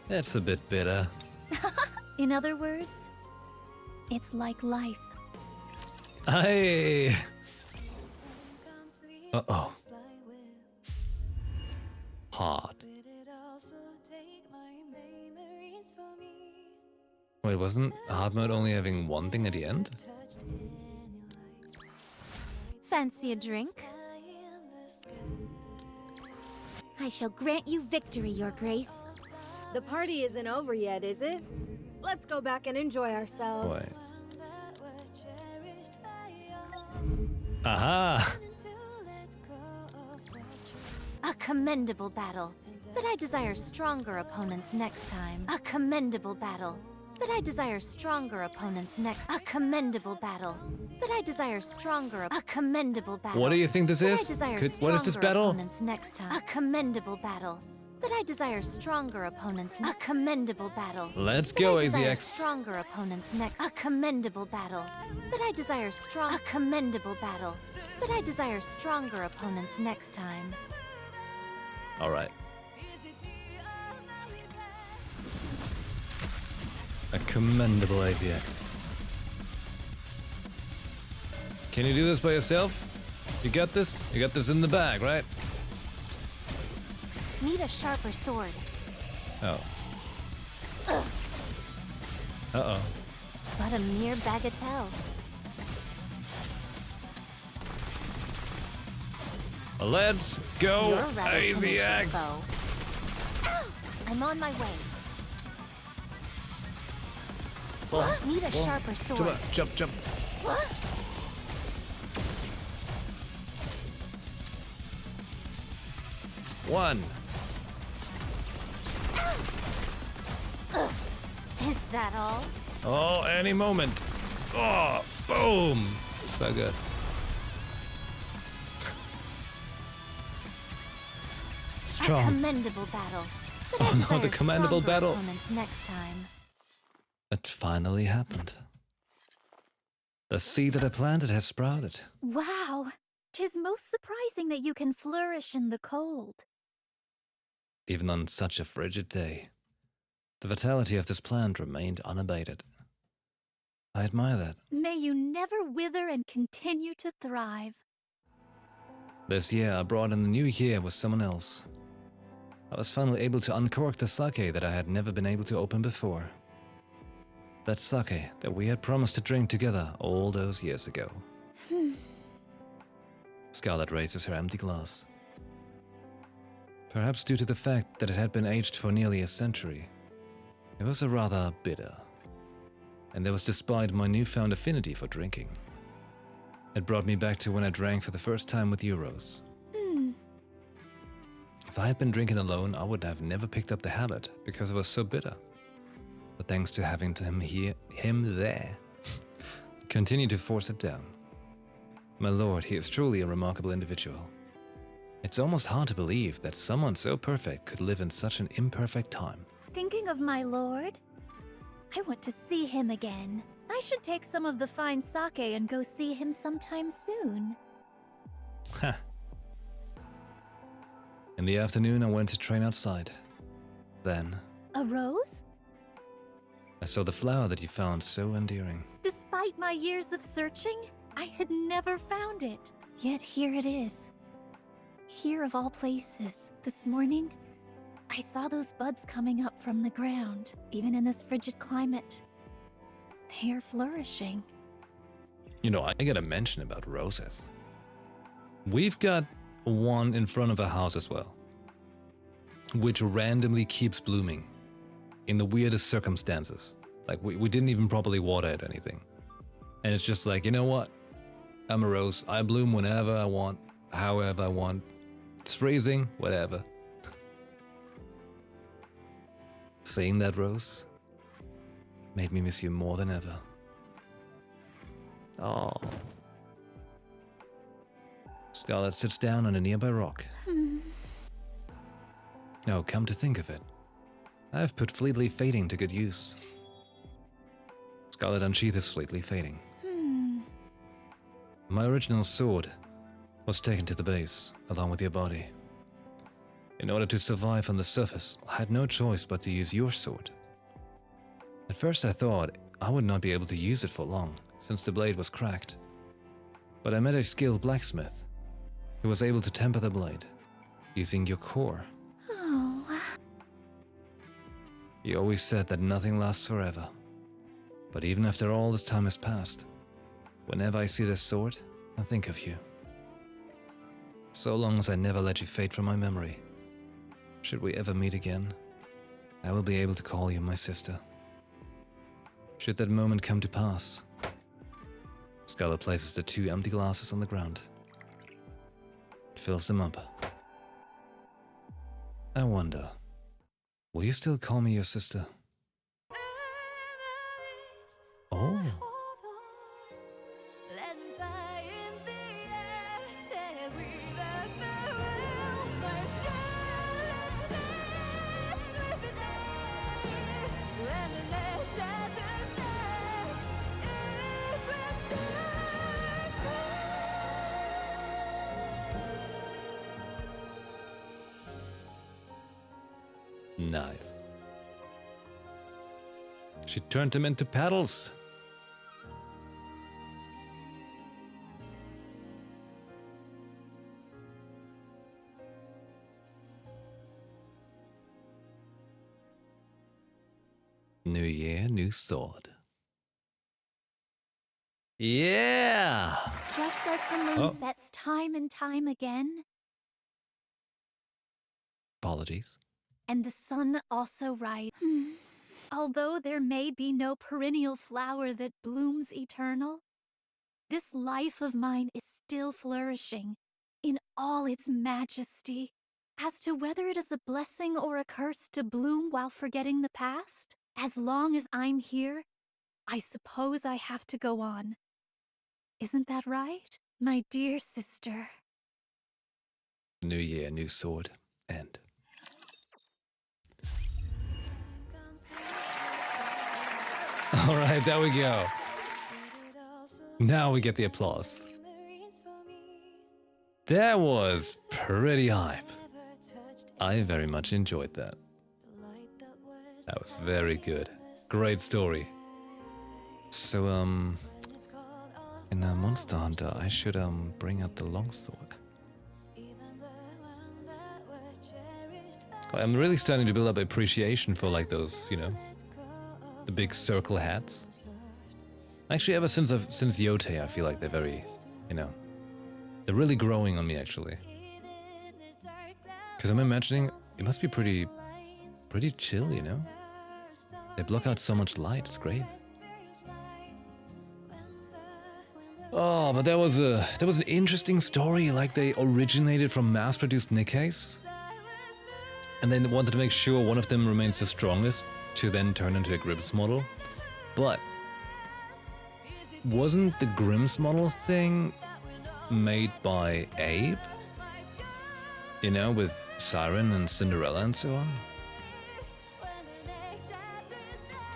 It's a bit bitter. In other words, it's like life. Aye. Uh-oh. Hard. Wait, wasn't hard mode only having one thing at the end? Fancy a drink? I shall grant you victory, Your Grace. The party isn't over yet, is it? Let's go back and enjoy ourselves. Wait. Aha! A commendable battle, but I desire stronger opponents next time. A commendable battle, but I desire stronger opponents next. A commendable battle, but I desire stronger. A commendable battle. What do you think this but I is? desire What is this stronger battle? Opponents next time. A commendable battle, but I desire stronger opponents. A commendable battle. Let's but go, I desire AZX. Stronger opponents next. A commendable battle, but I desire strong. A commendable battle, but I desire stronger opponents next time. Alright. A commendable AZX. Can you do this by yourself? You got this? You got this in the bag, right? Need a sharper sword. Oh. Uh-oh. But a mere bagatelle. Let's go, You're rather Easy tenacious, X. foe. I'm on my way. Need a sharper sword. Jump, jump. One. Is that all? Oh, any moment. Oh, boom. So good. A Strong. commendable battle. But I Oh no, desire the commendable stronger battle. opponents next time. It finally happened. The seed that I planted has sprouted. Wow! 'Tis most surprising that you can flourish in the cold. Even on such a frigid day, the vitality of this plant remained unabated. I admire that. May you never wither and continue to thrive. This year, I brought in the new year with someone else. I was finally able to uncork the sake that I had never been able to open before. That sake that we had promised to drink together all those years ago. Scarlet raises her empty glass. Perhaps due to the fact that it had been aged for nearly a century, it was a rather bitter. And that was despite my newfound affinity for drinking. It brought me back to when I drank for the first time with you, Rose. If I had been drinking alone, I would have never picked up the habit because it was so bitter. But thanks to having him there, I continue to force it down. My lord, he is truly a remarkable individual. It's almost hard to believe that someone so perfect could live in such an imperfect time. Thinking of my lord? I want to see him again. I should take some of the fine sake and go see him sometime soon. Ha! In the afternoon, I went to train outside. Then, A rose? I saw the flower that you found so endearing. Despite my years of searching, I had never found it. Yet here it is. Here of all places, this morning, I saw those buds coming up from the ground, even in this frigid climate. They are flourishing. You know, I gotta mention about roses. We've got one in front of our house as well, which randomly keeps blooming in the weirdest circumstances. Like, we didn't even properly water it or anything. And it's just like, you know what? I'm a rose. I bloom whenever I want, however I want. It's freezing, whatever. Seeing that rose made me miss you more than ever. Oh. Scarlet sits down on a nearby rock. Oh, come to think of it, I've put Fleetly Fading to good use. Scarlet unsheathes Fleetly Fading. My original sword was taken to the base, along with your body. In order to survive on the surface, I had no choice but to use your sword. At first I thought I would not be able to use it for long, since the blade was cracked. But I met a skilled blacksmith, who was able to temper the blade, using your core. Oh. You always said that nothing lasts forever. But even after all this time has passed, whenever I see this sword, I think of you. So long as I never let you fade from my memory, should we ever meet again, I will be able to call you my sister. Should that moment come to pass, Scarlet places the 2 empty glasses on the ground. It fills them up. I wonder, will you still call me your sister? Oh. Nice. She turned him into paddles. New year, new sword. Yeah! Just as the moon Oh. sets time and time again, Apologies. and the sun also rises. Although there may be no perennial flower that blooms eternal, this life of mine is still flourishing in all its majesty. As to whether it is a blessing or a curse to bloom while forgetting the past, as long as I'm here, I suppose I have to go on. Isn't that right, my dear sister? New year, new sword. End. Alright, there we go. Now we get the applause. That was pretty hype. I very much enjoyed that. That was very good. Great story. So, in Monster Hunter, I should, bring out the longsword. I'm really starting to build up appreciation for, like, those, you know, the big circle hats. Actually, ever since Yotei, I feel like they're very, you know, they're really growing on me, actually. Because I'm imagining it must be pretty chill, you know? They block out so much light, it's great. Oh, but that was an interesting story, like they originated from mass-produced Nikkes. And then wanted to make sure one of them remains the strongest to then turn into a Grimm's model. But wasn't the Grimm's model thing made by Abe? You know, with Siren and Cinderella and so on?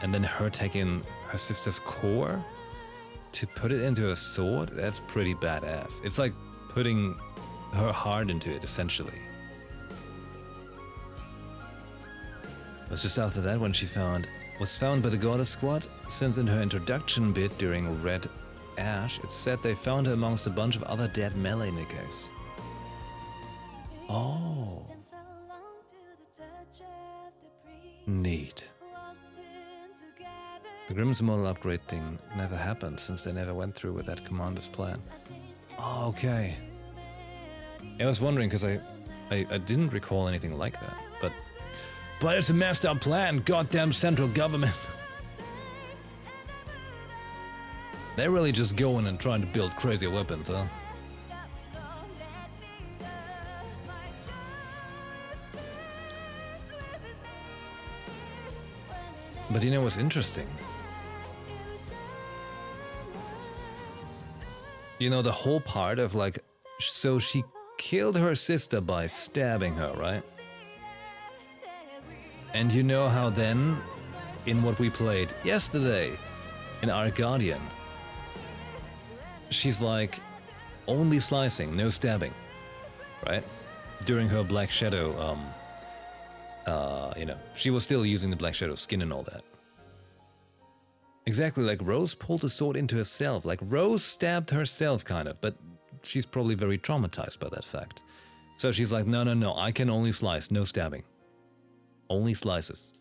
And then her taking her sister's core to put it into a sword? That's pretty badass. It's like putting her heart into it, essentially. It was just after that when she was found by the Goddess Squad, since in her introduction bit during Red Ash, it said they found her amongst a bunch of other dead melee Nikkes. Oh. Neat. The Grimm's model upgrade thing never happened since they never went through with that commander's plan. Oh, okay. I was wondering because I didn't recall anything like that, but it's a messed up plan, goddamn central government. They're really just going and trying to build crazy weapons, huh? But you know what's interesting? You know, the whole part of like, so she killed her sister by stabbing her, right? And you know how then, in what we played yesterday, in our Guardian, she's like, only slicing, no stabbing, right? During her Black Shadow, you know, she was still using the Black Shadow skin and all that. Exactly, like Rose pulled a sword into herself, like Rose stabbed herself, kind of, but she's probably very traumatized by that fact. So she's like, no, I can only slice, no stabbing. Only slices.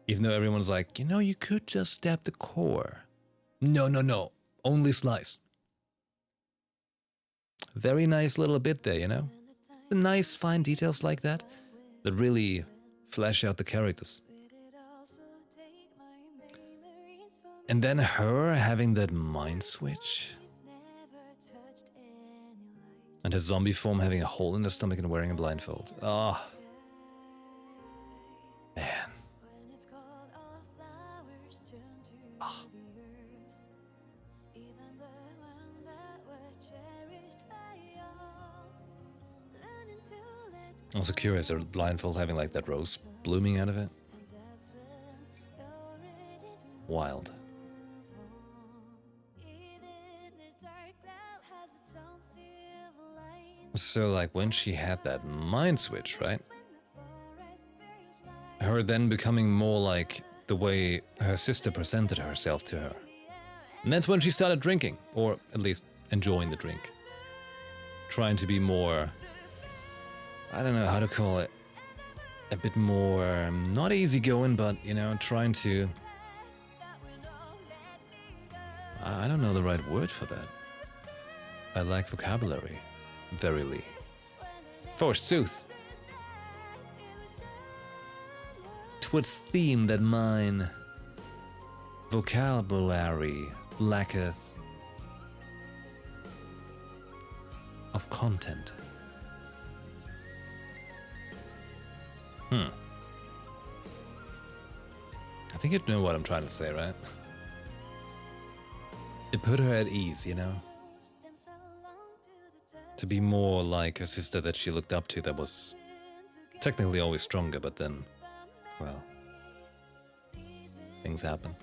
Even though everyone's like, you know, you could just stab the core. No, only slice. Very nice little bit there, you know? The nice fine details like that really flesh out the characters. And then her having that mind switch. And her zombie form having a hole in her stomach and wearing a blindfold. Ah. Oh. Man. Oh. I'm also curious, are blindfold having like that rose blooming out of it? Wild. So like when she had that mind switch, right? Her then becoming more like the way her sister presented herself to her. And that's when she started drinking, or at least enjoying the drink. Trying to be more, I don't know how to call it, a bit more, not easygoing, but, you know, trying to... I don't know the right word for that. I lack vocabulary. Verily. Forsooth. 'Twould seem that mine vocabulary lacketh of content. I think you'd know what I'm trying to say, right? It put her at ease, you know? To be more like her sister that she looked up to that was technically always stronger, but then, well, things happen.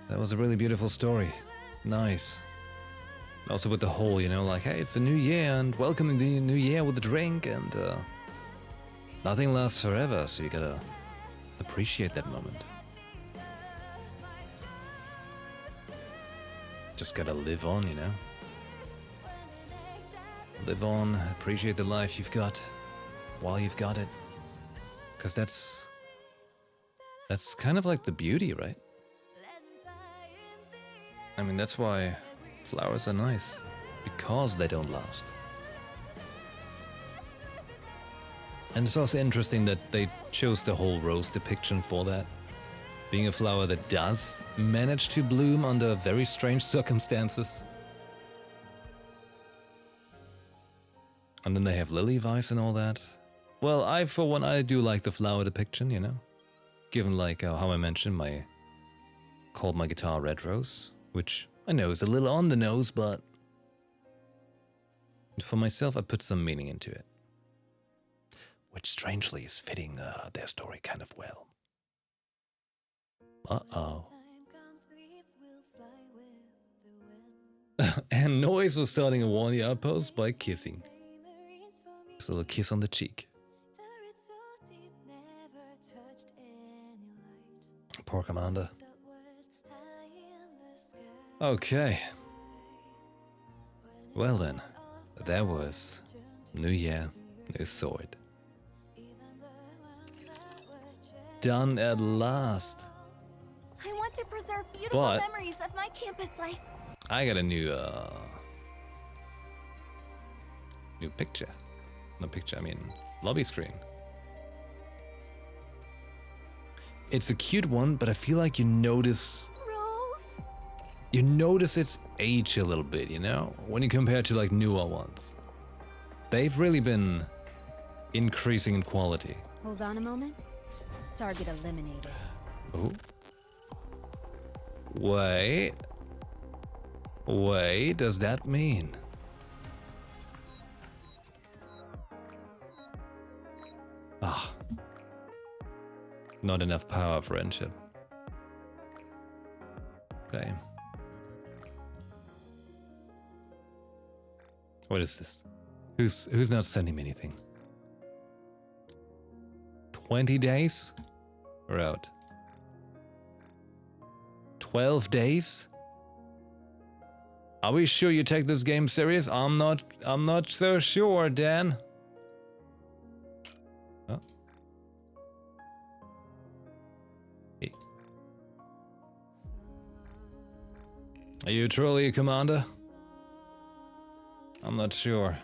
That was a really beautiful story. Nice. Also with the whole, you know, like, hey, it's a new year and welcome the new year with a drink and nothing lasts forever, so you gotta appreciate that moment. Just gotta live on, you know? Live on, appreciate the life you've got while you've got it. Because that's kind of like the beauty, right? I mean, that's why flowers are nice. Because they don't last. And it's also interesting that they chose the whole rose depiction for that. Being a flower that does manage to bloom under very strange circumstances. And then they have lily vice and all that. Well, for one, I do like the flower depiction, you know? Given like how I mentioned, called my guitar Red Rose, which I know is a little on the nose, but for myself, I put some meaning into it. Which strangely is fitting their story kind of well. Uh-oh. And Noise was starting a warning outpost by kissing. Just a little kiss on the cheek. Poor Commander. Okay. Well then, that was New Year, New Sword. Done at last. I want to preserve beautiful memories of my campus life. I got a new picture. Not picture, I mean lobby screen. It's a cute one, but I feel like you notice its age a little bit, you know? When you compare it to like newer ones. They've really been increasing in quality. Hold on a moment. Target eliminated. Oh. Wait, does that mean? Ah. Not enough power friendship. Okay. What is this? Who's not sending me anything? 20 days? We're out. 12 days? Are we sure you take this game serious? I'm not so sure, Dan. Oh. Hey. Are you truly a commander? I'm not sure.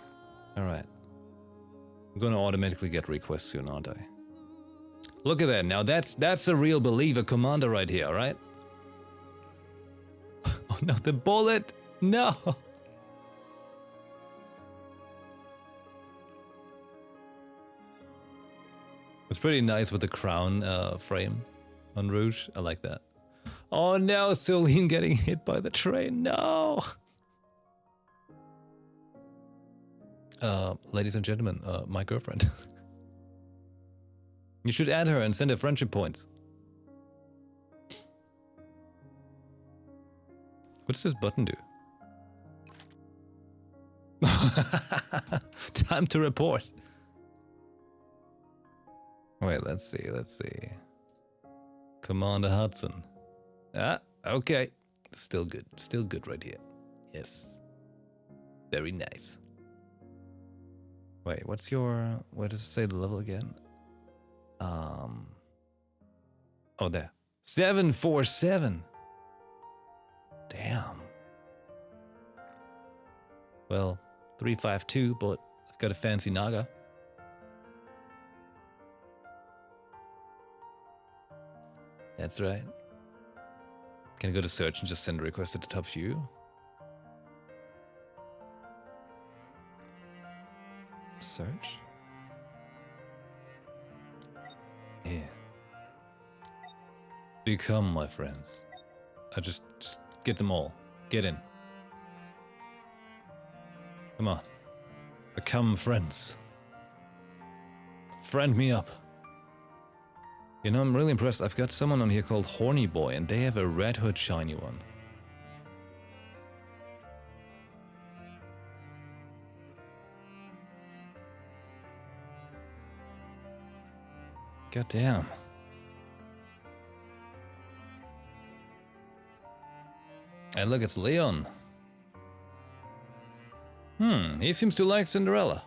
Alright. I'm gonna automatically get requests soon, aren't I? Look at that, now that's a real believer commander right here, right? Oh no, the bullet! No! It's pretty nice with the crown frame on Rouge. I like that. Oh no, Celine getting hit by the train. No! Ladies and gentlemen, my girlfriend. You should add her and send her friendship points. What's this button do? Time to report. Wait, let's see. Commander Hudson. Ah, okay. Still good right here. Yes. Very nice. Wait, what's your... Where does it say the level again? Oh, there. 747. Damn. Well, 352, but I've got a fancy Naga. That's right. Can I go to search and just send a request to the top view? Search? Yeah. Become my friends. Just get them all. Get in. Come on. Become friends. Friend me up. You know, I'm really impressed. I've got someone on here called Horny Boy, and they have a Red Hood shiny one. God damn. And look, it's Leon. He seems to like Cinderella.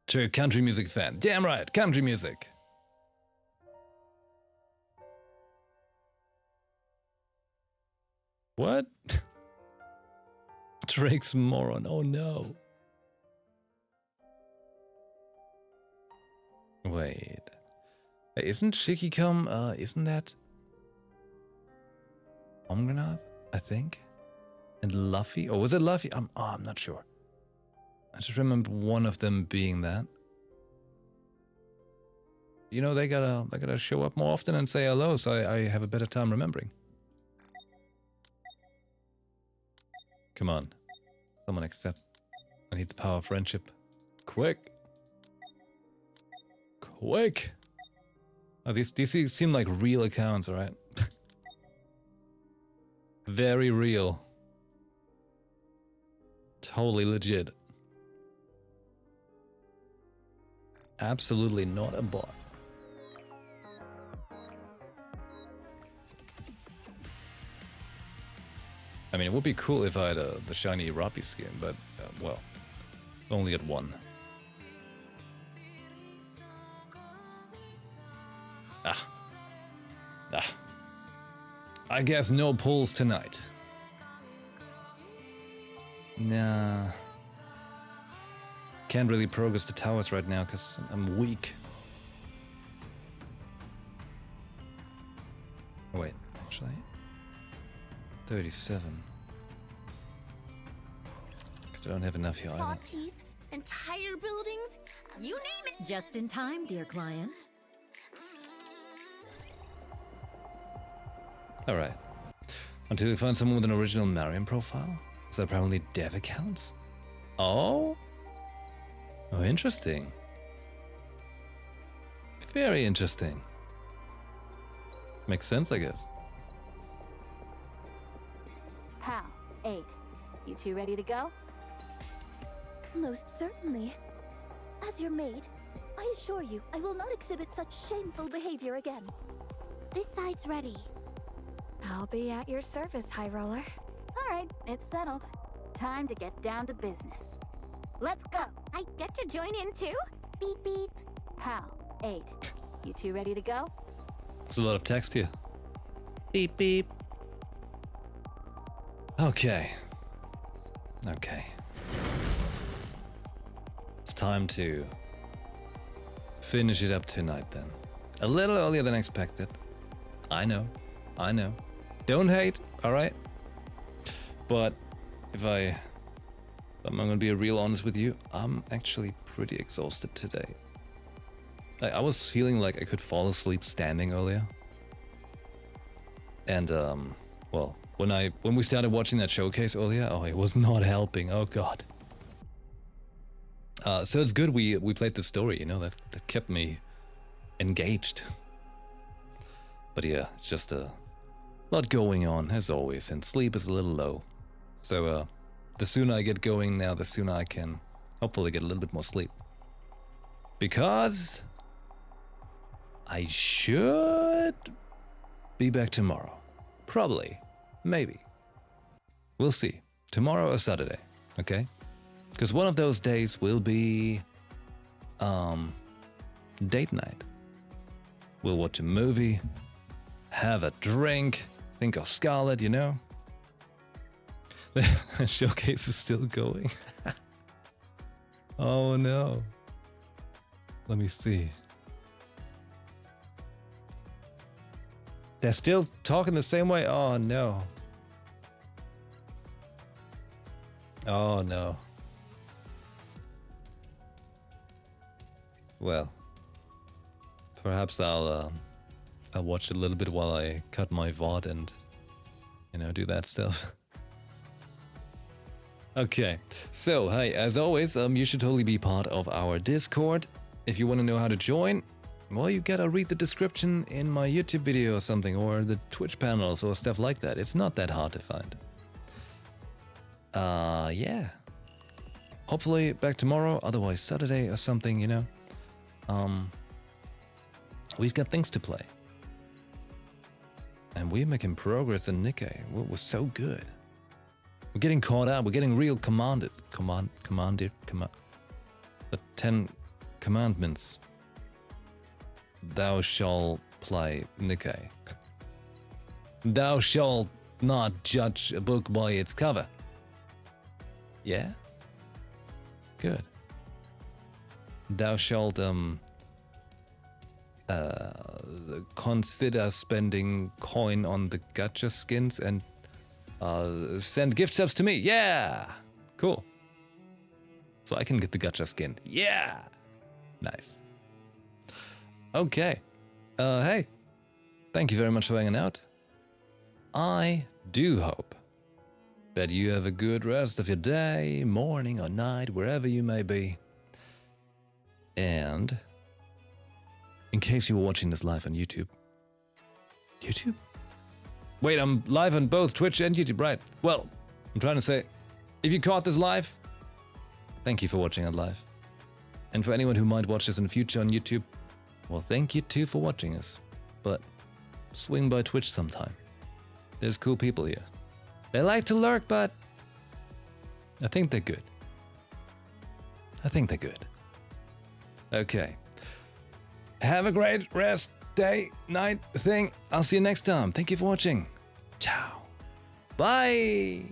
True country music fan. Damn right, country music. What? Drake's moron. Oh no. Wait. Hey, isn't Shikicom, isn't that Omgranath, I think? And Luffy? Or was it Luffy? I'm not sure. I just remember one of them being that. You know, they gotta show up more often and say hello, so I have a better time remembering. Come on. Someone accept. I need the power of friendship. Quick. Quick. Oh, these seem like real accounts, alright? Very real. Totally legit. Absolutely not a bot. I mean, it would be cool if I had the shiny Rappi skin, but, well, only at one. I guess no pulls tonight. Nah. Can't really progress the towers right now because I'm weak. Oh, wait, actually. 37. Because I don't have enough here Saw either. teeth, entire buildings, you name it. Just in time, dear client. Alright. Until we find someone with an original Marion profile? Is that apparently dev accounts? Oh? Oh, interesting. Very interesting. Makes sense, I guess. Pal, 8. You two ready to go? Most certainly. As your maid, I assure you I will not exhibit such shameful behavior again. This side's ready. I'll be at your service, High Roller. All right, it's settled. Time to get down to business. Let's go. I get to join in too? Beep beep. Pal, 8. You two ready to go? There's a lot of text here. Beep beep. Okay. Okay. It's time to finish it up tonight then. A little earlier than expected. I know. I know. Don't hate, alright? But if I'm gonna be real honest with you, I'm actually pretty exhausted today. I was feeling like I could fall asleep standing earlier. And well, when we started watching that showcase earlier, oh, it was not helping. Oh god. So it's good we played the story, you know, that kept me engaged. But yeah, it's just a lot going on as always, and sleep is a little low. So the sooner I get going now, the sooner I can hopefully get a little bit more sleep. Because I should be back tomorrow. Probably. Maybe. We'll see. Tomorrow or Saturday. Okay? Because one of those days will be date night. We'll watch a movie, have a drink, think of Scarlet, you know? The showcase is still going. Oh no. Let me see. They're still talking the same way? Oh no. Oh no. Well, perhaps I'll watch it a little bit while I cut my VOD and, you know, do that stuff. Okay, so hey, as always, you should totally be part of our Discord. If you want to know how to join, well, you gotta read the description in my YouTube video or something, or the Twitch panels or stuff like that. It's not that hard to find. Yeah. Hopefully back tomorrow, otherwise Saturday or something, you know. We've got things to play. And we're making progress in Nikke. We're so good. We're getting caught up. We're getting real commanded. The 10 commandments. Thou shalt play Nikke. Thou shalt not judge a book by its cover. Yeah? Good. Thou shalt consider spending coin on the gacha skins and send gift subs to me. Yeah! Cool. So I can get the gacha skin. Yeah! Nice. Okay. Hey. Thank you very much for hanging out. I do hope that you have a good rest of your day, morning or night, wherever you may be. And in case you were watching this live on YouTube. YouTube? Wait, I'm live on both Twitch and YouTube, right? Well, I'm trying to say, if you caught this live, thank you for watching it live. And for anyone who might watch this in the future on YouTube, well, thank you too for watching us. But swing by Twitch sometime. There's cool people here. They like to lurk, but I think they're good. I think they're good. Okay. Have a great rest, day, night thing. I'll see you next time. Thank you for watching. Ciao. Bye.